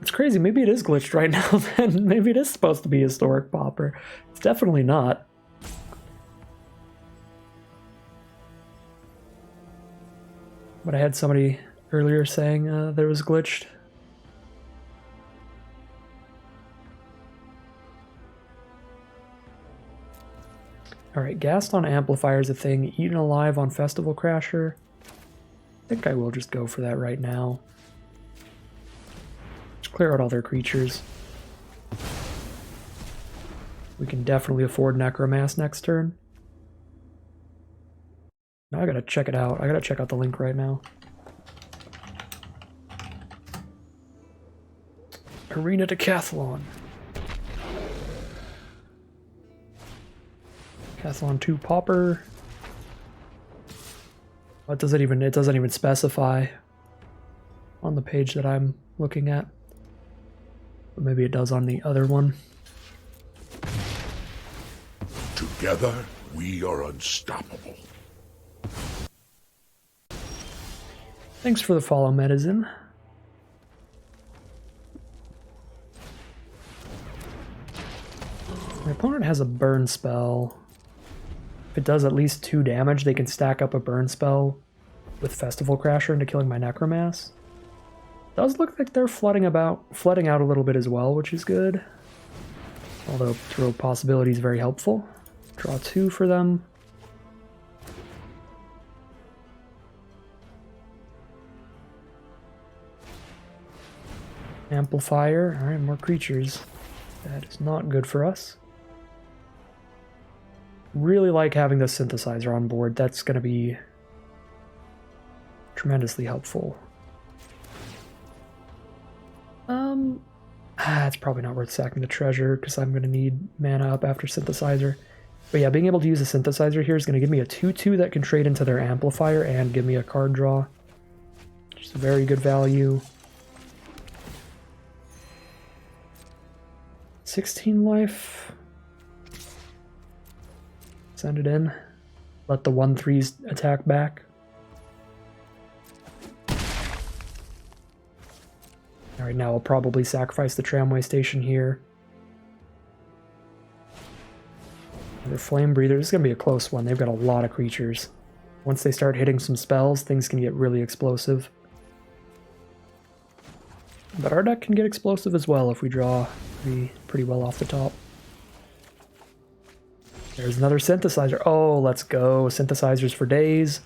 It's crazy. Maybe it is glitched right now then. Maybe it is supposed to be Historic Pauper. It's definitely not. But I had somebody earlier saying there was glitched. Alright, Ghast on Amplifier is a thing. Eaten Alive on Festival Crasher. I think I will just go for that right now. Just clear out all their creatures. We can definitely afford Necromass next turn. Now I gotta check it out. I gotta check out the link right now. Arena Decathlon. Decathlon 2 Pauper. What does it doesn't even specify on the page that I'm looking at. But maybe it does on the other one. Together, we are unstoppable. Thanks for the follow, Medicine. My opponent has a burn spell. If it does at least 2 damage, they can stack up a burn spell with Festival Crasher into killing my Necromass. Does look like they're flooding out a little bit as well, which is good. Although throw possibility is very helpful. Draw 2 for them. Amplifier. Alright, more creatures. That is not good for us. Really like having the synthesizer on board. That's going to be tremendously helpful. It's probably not worth sacking the treasure because I'm going to need mana up after synthesizer. But yeah, being able to use a synthesizer here is going to give me a 2/2 that can trade into their amplifier and give me a card draw. Which is very good value. 16 life. Send it in. Let the 1/3s attack back. Alright, now I'll probably sacrifice the Tramway Station here. The Flame Breather, this is going to be a close one. They've got a lot of creatures. Once they start hitting some spells, things can get really explosive. But our deck can get explosive as well if we draw pretty well off the top. There's another synthesizer. Oh, let's go. Synthesizers for days.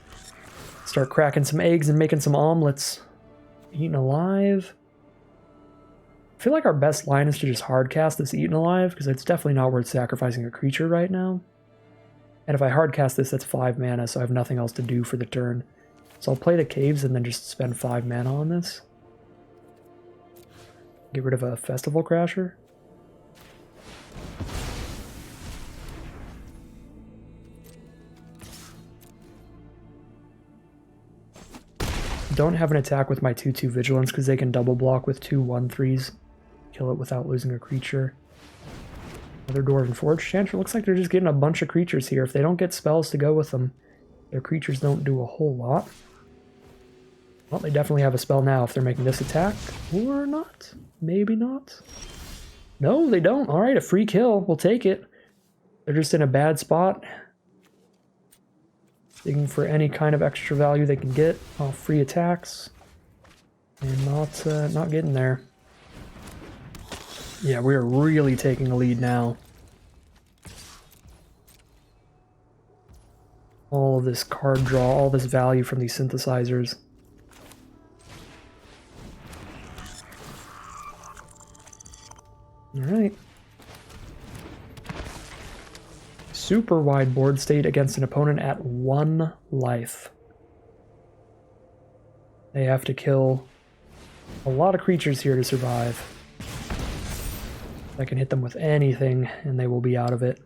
Start cracking some eggs and making some omelets. Eaten Alive. I feel like our best line is to just hardcast this Eaten Alive, because it's definitely not worth sacrificing a creature right now. And if I hardcast this, that's 5 mana, so I have nothing else to do for the turn. So I'll play the Caves and then just spend 5 mana on this. Get rid of a Festival Crasher. Don't have an attack with my 2/2 Vigilance because they can double block with 2 1/3s. Kill it without losing a creature. Another Dwarven Forge Chanter. Looks like they're just getting a bunch of creatures here. If they don't get spells to go with them, their creatures don't do a whole lot. Well, they definitely have a spell now if they're making this attack. Or not. Maybe not. No, they don't. Alright, a free kill. We'll take it. They're just in a bad spot. Digging for any kind of extra value they can get off free attacks. And not getting there. Yeah, we are really taking a lead now. All of this card draw, all this value from these synthesizers. Alright. Super wide board state against an opponent at 1 life. They have to kill a lot of creatures here to survive. I can hit them with anything and they will be out of it.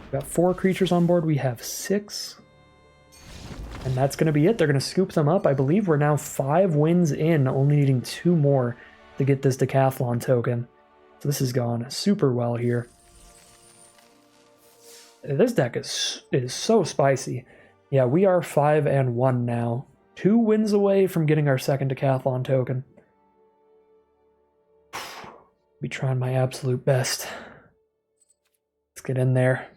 We've got 4 creatures on board, we have 6. And that's going to be it. They're going to scoop them up. I believe we're now 5 wins in, only needing 2 more to get this Decathlon token. So this has gone super well here. This deck is so spicy. Yeah, we are 5-1 now. 2 wins away from getting our second Decathlon token. Be trying my absolute best. Let's get in there.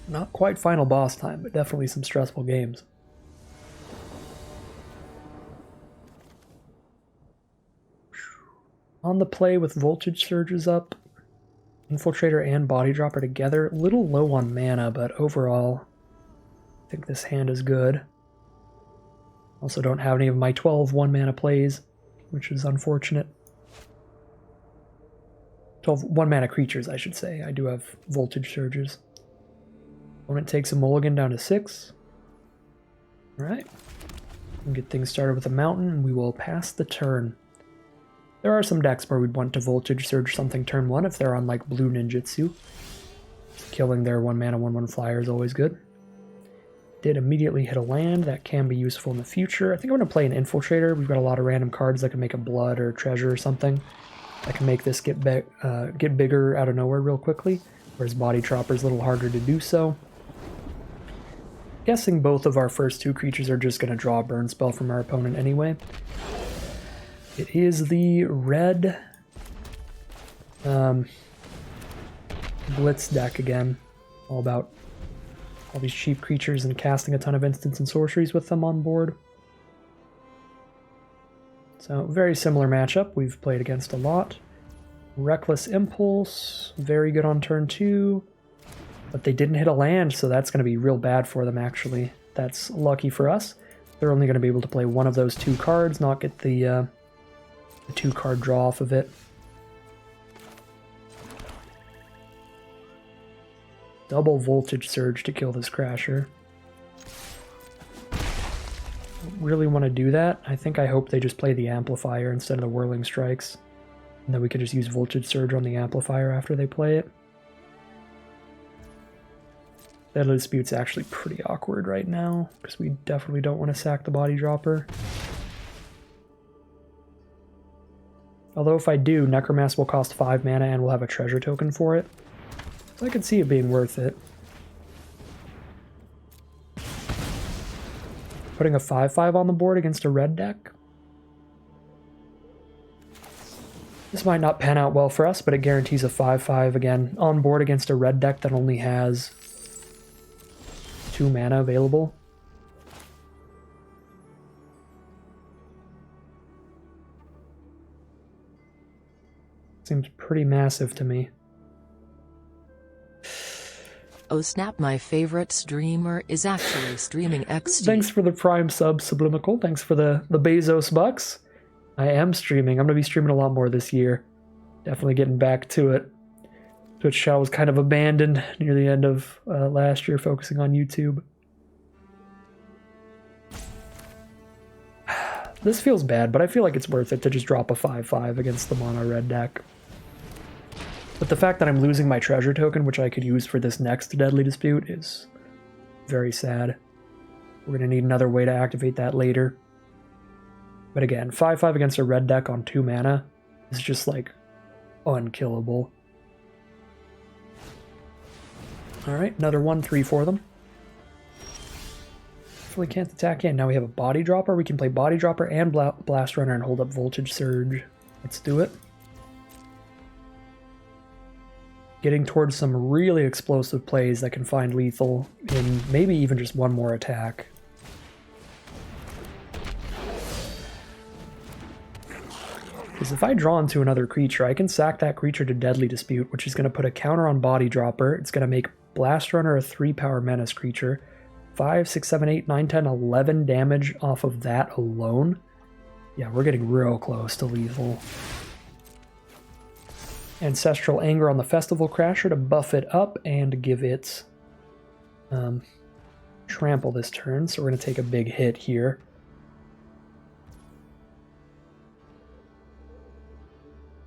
Not quite final boss time, but definitely some stressful games. on the play with Voltage Surges up, Infiltrator and Body Dropper together. A little low on mana, but overall, I think this hand is good. Also don't have any of my 12 1-mana plays, which is unfortunate. 12 1-mana creatures, I should say. I do have Voltage Surges. Opponent takes a mulligan down to 6. Alright. We'll get things started with a mountain, and we will pass the turn. There are some decks where we'd want to Voltage Surge something turn 1 if they're on like Blue Ninjutsu. Killing their 1-mana 1/1 flyer is always good. Did immediately hit a land. That can be useful in the future. I think I'm going to play an Infiltrator. We've got a lot of random cards that can make a blood or treasure or something. That can make this get bigger out of nowhere real quickly, whereas Body Dropper is a little harder to do so. Guessing both of our first 2 creatures are just going to draw a burn spell from our opponent anyway. It is the red Blitz deck again. All about all these cheap creatures and casting a ton of instants and sorceries with them on board. So, very similar matchup we've played against a lot. Reckless Impulse, very good on turn 2. But they didn't hit a land, so that's going to be real bad for them, actually. That's lucky for us. They're only going to be able to play one of those 2 cards, not get the 2-card draw off of it. Double Voltage Surge to kill this Crasher. Don't really want to do that. I hope they just play the Amplifier instead of the Whirling Strikes. And then we could just use Voltage Surge on the Amplifier after they play it. Deadly Dispute's actually pretty awkward right now, because we definitely don't want to sack the Body Dropper. Although if I do, Necromass will cost 5 mana and we'll have a treasure token for it. So I could see it being worth it. Putting a 5/5 on the board against a red deck. This might not pan out well for us, but it guarantees a 5/5 again on board against a red deck that only has 2 mana available. Seems pretty massive to me. Oh snap, my favorite streamer is actually streaming XD. Thanks for the Prime sub, Sublimical. Thanks for the Bezos bucks. I am streaming. I'm going to be streaming a lot more this year. Definitely getting back to it. Twitch channel was kind of abandoned near the end of last year, focusing on YouTube. This feels bad, but I feel like it's worth it to just drop a 5/5 against the mono red deck. But the fact that I'm losing my treasure token, which I could use for this next Deadly Dispute, is very sad. We're going to need another way to activate that later. But again, 5/5 against a red deck on 2 mana is just like unkillable. Alright, another 1/3 for them. Hopefully can't attack in. Now we have a Body Dropper. We can play Body Dropper and Blast-Runner and hold up Voltage Surge. Let's do it. Getting towards some really explosive plays that can find lethal in maybe even just one more attack. Because if I draw into another creature, I can sack that creature to Deadly Dispute, which is going to put a counter on Body Dropper. It's going to make Blast-Runner a 3-power menace creature. 5, 6, 7, 8, 9, 10, 11 damage off of that alone. Yeah, we're getting real close to lethal. Ancestral Anger on the Festival Crasher to buff it up and give it trample this turn, so we're going to take a big hit here.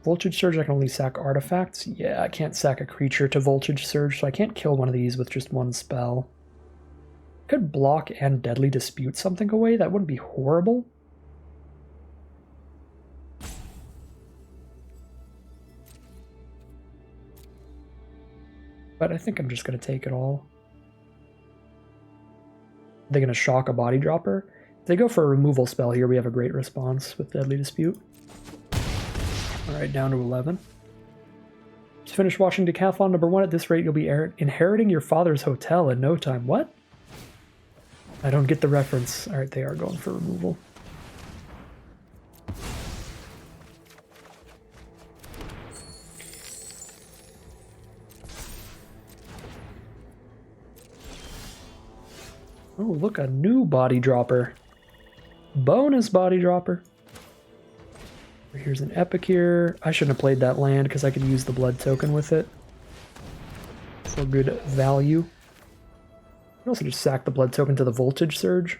Voltage Surge, I can only sack artifacts. Yeah, I can't sack a creature to Voltage Surge, so I can't kill one of these with just one spell. Could block and Deadly Dispute something away. That wouldn't be horrible. But I think I'm just going to take it all. They're going to shock a Body Dropper. If they go for a removal spell here, we have a great response with Deadly Dispute. Alright, down to 11. Just finished watching Decathlon number 1. At this rate, you'll be inheriting your father's hotel in no time. What? I don't get the reference. Alright, they are going for removal. Oh, look, a new body dropper. Bonus body dropper. Here's an Epicure. I shouldn't have played that land because I could use the blood token with it for good value. I can also just sack the blood token to the voltage surge.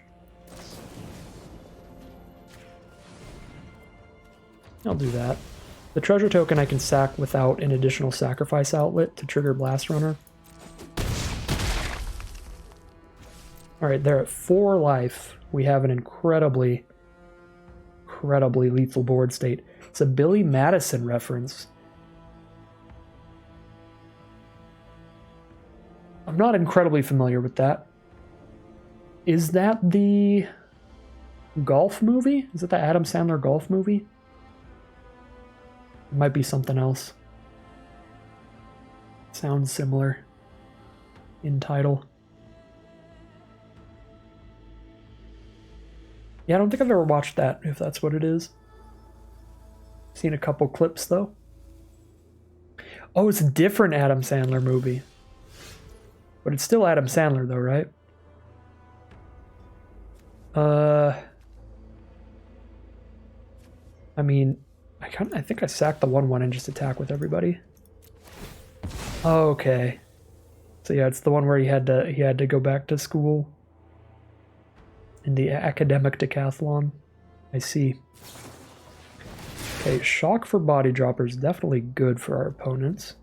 I'll do that. The treasure token I can sack without an additional sacrifice outlet to trigger Blast-Runner. Alright, they're at 4 life. We have an incredibly lethal board state. It's a Billy Madison reference. I'm not incredibly familiar with that. Is that the golf movie? Is it the Adam Sandler golf movie? It might be something else. Sounds similar in title. Yeah, I don't think I've ever watched that, if that's what it is. Seen a couple clips, though. Oh, it's a different Adam Sandler movie. But it's still Adam Sandler, though, right? I mean, I think I sacked the 1/1 and just attack with everybody. Oh, okay. So yeah, it's the one where he had to go back to school. In the academic decathlon. I see. Okay, shock for body droppers, definitely good for our opponents.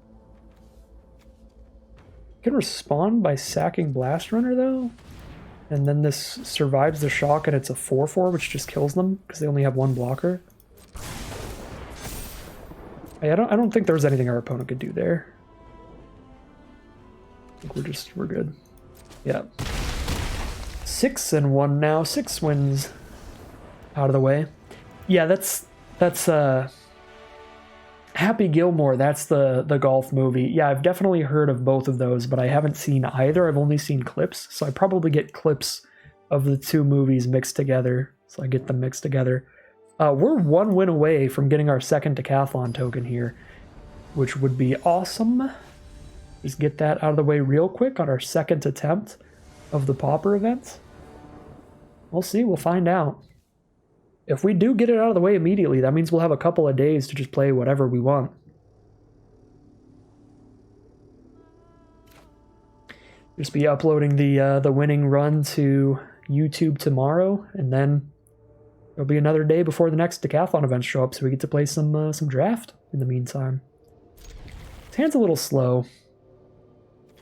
Can respond by sacking Blast-Runner though, and then this survives the shock and it's a 4/4 which just kills them because they only have 1 blocker. I don't think there was anything our opponent could do there. I think we're good. Yeah. 6-1 now. 6 wins out of the way. Yeah, that's Happy Gilmore. That's the golf movie. Yeah, I've definitely heard of both of those, but I haven't seen either. I've only seen clips, so I probably get clips of the 2 movies mixed together. So I get them mixed together. We're 1 win away from getting our second Decathlon token here, which would be awesome. Just get that out of the way real quick on our second attempt of the Pauper event. We'll see, we'll find out. If we do get it out of the way immediately, that means we'll have a couple of days to just play whatever we want. Just be uploading the winning run to YouTube tomorrow, and then there'll be another day before the next Decathlon events show up, so we get to play some draft in the meantime. This hand's a little slow.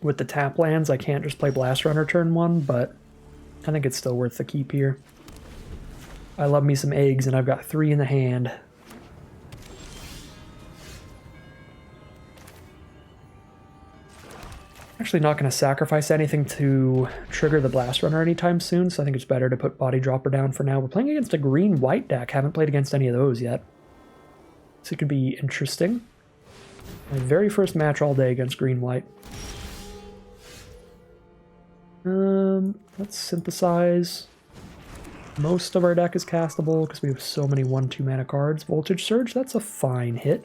With the tap lands, I can't just play Blast-Runner turn 1, but I think it's still worth the keep here. I love me some eggs, and I've got 3 in the hand. Actually not going to sacrifice anything to trigger the Blast-Runner anytime soon, so I think it's better to put Body Dropper down for now. We're playing against a green-white deck. Haven't played against any of those yet. So it could be interesting. My very first match all day against green-white. Let's synthesize. Most of our deck is castable because we have so many 1/2 mana cards. Voltage Surge, that's a fine hit.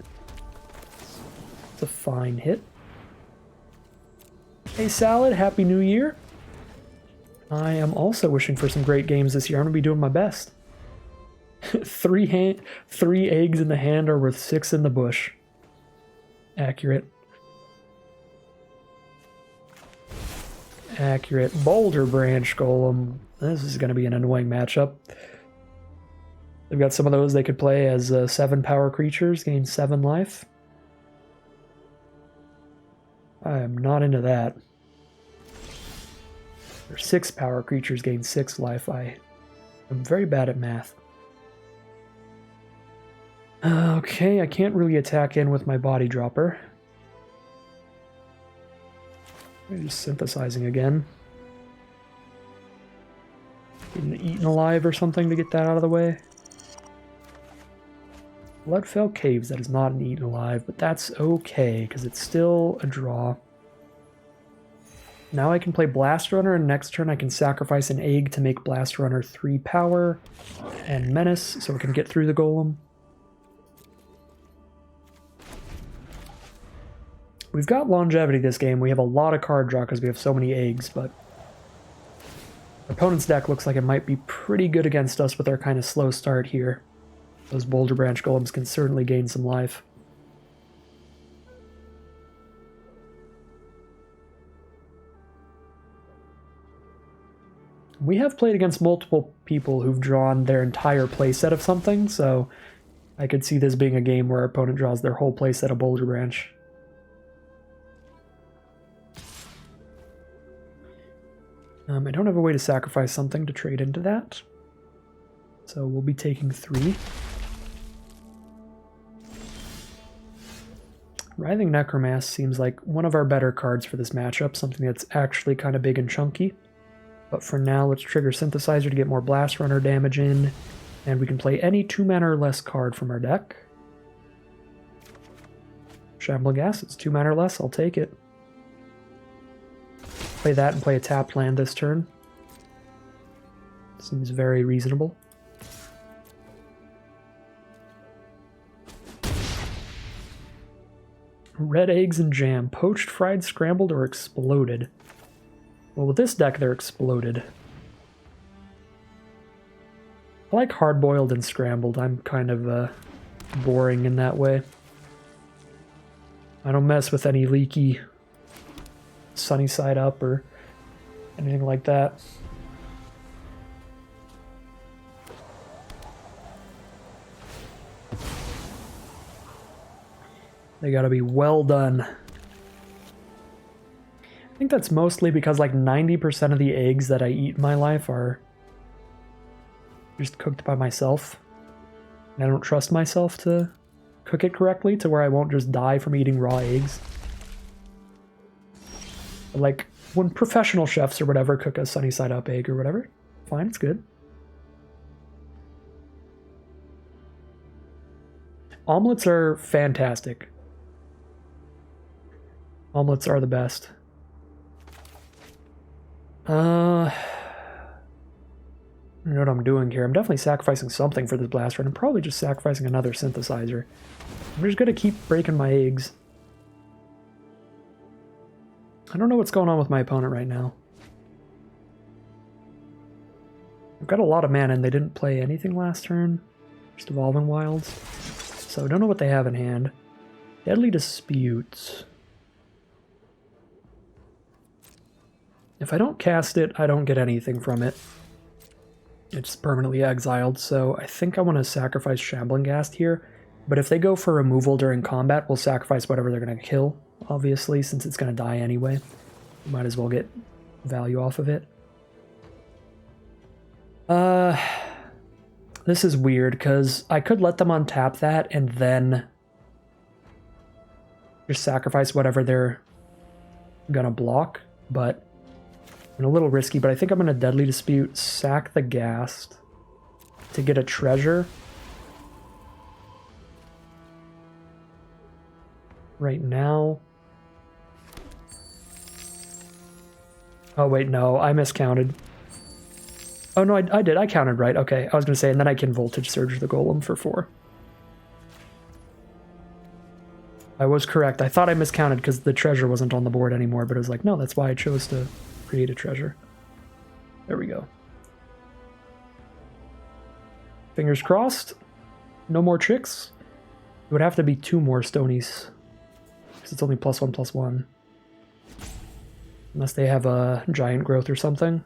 It's a fine hit. Hey Salad, Happy New Year. I am also wishing for some great games this year. I'm going to be doing my best. 3 eggs in the hand are worth 6 in the bush. Accurate. Accurate. Boulder Branch Golem. This is going to be an annoying matchup. They've got some of those they could play as 7 power creatures, gain 7 life. I am not into that. Or 6 power creatures gain 6 life. I am very bad at math. Okay, I can't really attack in with my Body Dropper. I'm just synthesizing again. Getting eaten alive or something to get that out of the way. Bloodfell Caves, that is not an eaten alive, but that's okay, because it's still a draw. Now I can play Blast-Runner, and next turn I can sacrifice an egg to make Blast-Runner 3 power and menace, so we can get through the golem. We've got longevity this game. We have a lot of card draw because we have so many eggs, but Our opponent's deck looks like it might be pretty good against us with our kind of slow start here. Those Boulder Branch Golems can certainly gain some life. We have played against multiple people who've drawn their entire playset of something, so I could see this being a game where our opponent draws their whole playset of Boulder Branch. I don't have a way to sacrifice something to trade into that, so we'll be taking 3. Writhing Necromass seems like one of our better cards for this matchup, something that's actually kind of big and chunky. But for now, let's trigger Synthesizer to get more Blast-Runner damage in, and we can play any 2-mana or less card from our deck. Shambling Ghast, it's 2 mana or less, I'll take it. Play that and play a tapped land this turn. Seems very reasonable. Red eggs and jam. Poached, fried, scrambled, or exploded. Well, with this deck, they're exploded. I like hard-boiled and scrambled. I'm kind of boring in that way. I don't mess with any leaky sunny side up or anything like that. They gotta be well done. I think that's mostly because like 90% of the eggs that I eat in my life are just cooked by myself. And I don't trust myself to cook it correctly to where I won't just die from eating raw eggs. But like when professional chefs or whatever cook a sunny side up egg or whatever, fine, it's good. Omelets are fantastic. Omelets are the best. I don't know what I'm doing here. I'm definitely sacrificing something for this blast run. I'm probably just sacrificing another synthesizer. I'm just gonna keep breaking my eggs. I don't know what's going on with my opponent right now. I've got a lot of mana and they didn't play anything last turn. Just Evolving Wilds. So I don't know what they have in hand. Deadly Dispute. If I don't cast it, I don't get anything from it. It's permanently exiled, so I think I want to sacrifice Shambling Ghast here. But if they go for removal during combat, we'll sacrifice whatever they're going to kill, obviously, since it's going to die anyway. Might as well get value off of it. This is weird, because I could let them untap that and then just sacrifice whatever they're going to block, but a little risky, but I think I'm going to Deadly Dispute, sack the Ghast to get a treasure. Right now. Oh wait, no, I miscounted. Oh no, I did, I counted right, okay. I was going to say, and then I can Voltage Surge the Golem for 4. I was correct, I thought I miscounted because the treasure wasn't on the board anymore, but it was like, no, that's why I chose to create a treasure. There we go. Fingers crossed. No more tricks. It would have to be 2 more Stonies. Because it's only +1/+1. Unless they have a giant growth or something.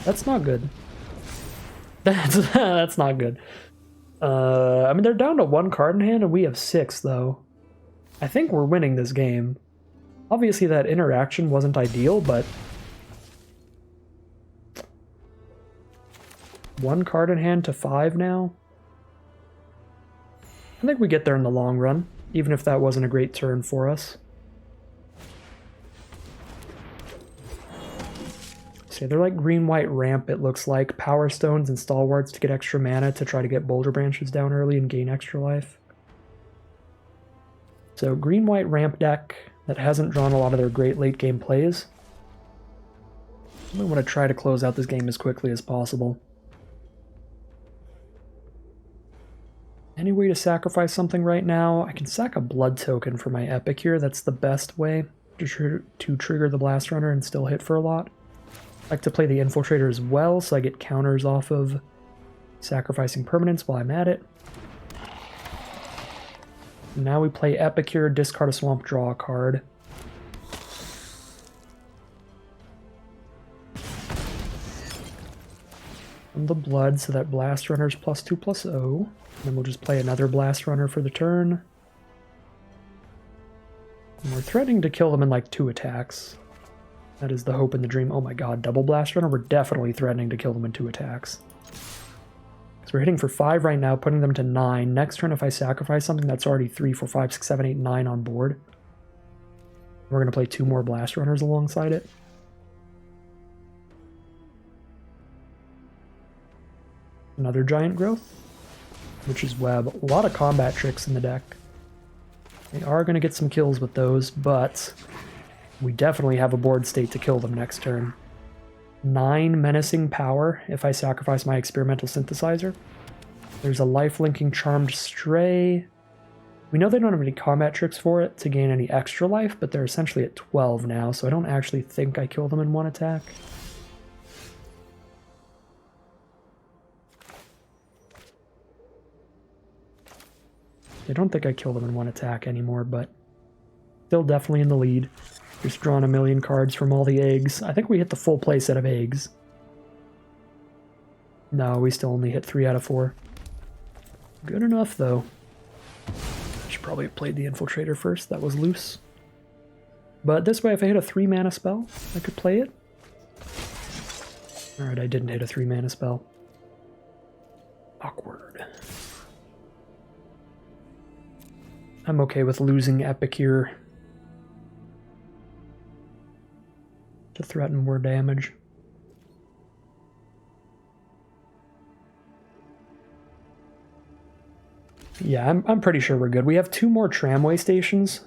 That's not good. That's not good. I mean, they're down to 1 card in hand and we have 6 though. I think we're winning this game. Obviously that interaction wasn't ideal, but 1 card in hand to 5 now. I think we get there in the long run, even if that wasn't a great turn for us. So they're like green-white ramp, it looks like. Power Stones and Stalwarts to get extra mana to try to get Boulder Branches down early and gain extra life. So green-white ramp deck that hasn't drawn a lot of their great late game plays. I want to try to close out this game as quickly as possible. Any way to sacrifice something right now? I can sack a blood token for my Epicure, that's the best way. to trigger the Blast-Runner and still hit for a lot. I like to play the Infiltrator as well, so I get counters off of sacrificing permanents while I'm at it. Now we play Epicure, discard a swamp, draw a card. And the blood, so that Blast Runner's +2/+0. And then we'll just play another Blast Runner for the turn. And we're threatening to kill them in like 2 attacks. That is the hope and the dream. Oh my god, double Blast Runner? We're definitely threatening to kill them in 2 attacks. So we're hitting for 5 right now, putting them to 9. Next turn, if I sacrifice something, that's already 3, 4, 5, 6, 7, 8, 9 on board. We're going to play 2 more Blast Runners alongside it. Another Giant Growth, which is Web. A lot of combat tricks in the deck. We are going to get some kills with those, but we definitely have a board state to kill them next turn. 9 Menacing Power if I sacrifice my Experimental Synthesizer. There's a life-linking Charmed Stray. We know they don't have any combat tricks for it to gain any extra life, but they're essentially at 12 now, so I don't actually think I kill them in 1 attack. I don't think I kill them in 1 attack anymore, but still definitely in the lead. Just drawn a million cards from all the eggs. I think we hit the full play set of eggs. No, we still only hit 3 out of 4. Good enough, though. I should probably have played the Infiltrator first. That was loose. But this way, if I hit a 3-mana spell, I could play it. Alright, I didn't hit a 3-mana spell. Awkward. I'm okay with losing Epicure to threaten more damage. Yeah, I'm pretty sure we're good. We have 2 more Tramway Stations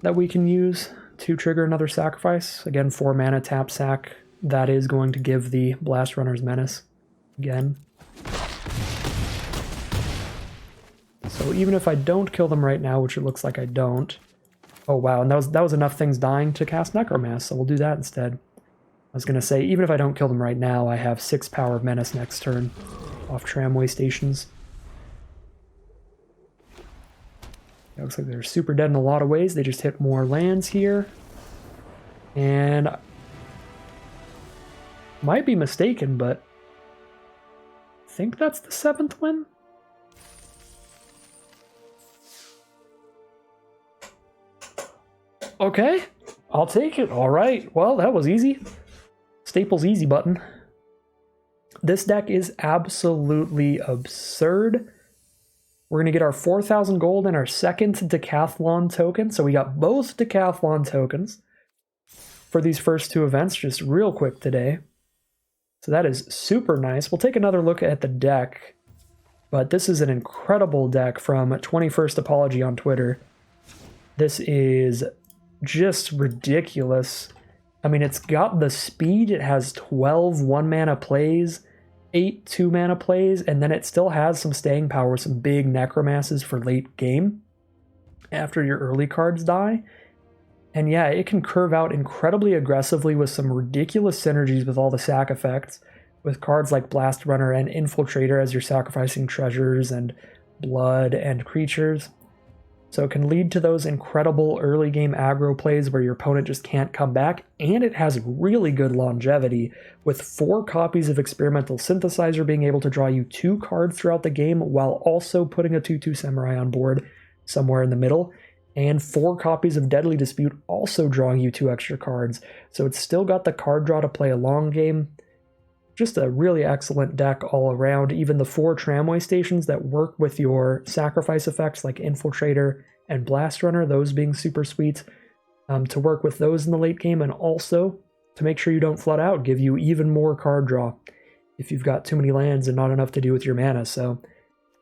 that we can use to trigger another sacrifice. Again, 4 mana tap sack. That is going to give the Blast Runner's Menace again. So even if I don't kill them right now, which it looks like I don't... Oh wow, and that was enough things dying to cast Necromass, so we'll do that instead. I was going to say, even if I don't kill them right now, I have 6 Power of Menace next turn off Tramway Stations. It looks like they're super dead in a lot of ways. They just hit more lands here. And... might be mistaken, but... I think that's the 7th win? Okay, I'll take it. All right, well, that was easy. Staples easy button. This deck is absolutely absurd. We're going to get our 4,000 gold and our second Decathlon token. So we got both Decathlon tokens for these first 2 events just real quick today. So that is super nice. We'll take another look at the deck. But this is an incredible deck from 21st Apology on Twitter. This is just ridiculous. I mean, it's got the speed. It has 12 1-mana plays, 8 2-mana plays, and then it still has some staying power, some big Necromasses for late game after your early cards die. And yeah, it can curve out incredibly aggressively with some ridiculous synergies with all the sack effects, with cards like Blast-Runner and Infiltrator as you're sacrificing treasures and blood and creatures. So it can lead to those incredible early game aggro plays where your opponent just can't come back, and it has really good longevity, with 4 copies of Experimental Synthesizer being able to draw you 2 cards throughout the game while also putting a 2/2 Samurai on board somewhere in the middle, and 4 copies of Deadly Dispute also drawing you 2 extra cards. So it's still got the card draw to play a long game. Just a really excellent deck all around. Even the 4 Tramway Stations that work with your sacrifice effects like Infiltrator and Blast Runner, those being super sweet, to work with those in the late game, and also to make sure you don't flood out, give you even more card draw if you've got too many lands and not enough to do with your mana. So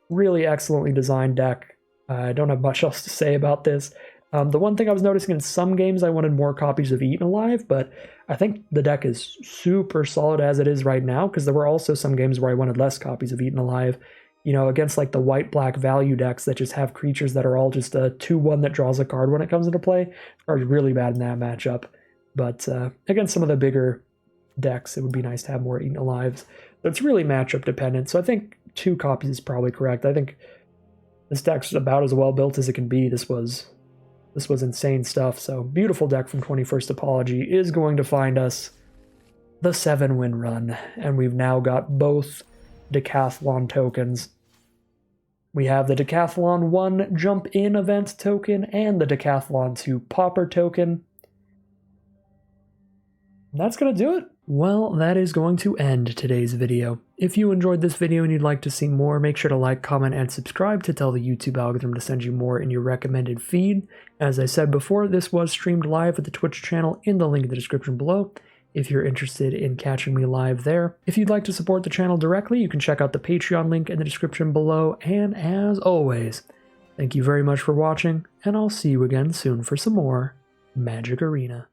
really excellently designed deck. I don't have much else to say about this. The one thing I was noticing in some games, I wanted more copies of Eaten Alive, but I think the deck is super solid as it is right now, because there were also some games where I wanted less copies of Eaten Alive, you know, against like the white-black value decks that just have creatures that are all just a 2/1 that draws a card when it comes into play, are really bad in that matchup. But against some of the bigger decks, it would be nice to have more Eaten Alives. So it's really matchup dependent. So I think 2 copies is probably correct. I think this deck's about as well built as it can be. This was insane stuff. So beautiful deck from 21st Apology is going to find us the 7-win run, and we've now got both Decathlon tokens. We have the Decathlon 1 Jump In event token and the Decathlon 2 Pauper token. And that's going to do it. Well, that is going to end today's video. If you enjoyed this video and you'd like to see more, make sure to like, comment, and subscribe to tell the YouTube algorithm to send you more in your recommended feed. As I said before, this was streamed live at the Twitch channel in the link in the description below, if you're interested in catching me live there. If you'd like to support the channel directly, you can check out the Patreon link in the description below. And as always, thank you very much for watching, and I'll see you again soon for some more Magic Arena.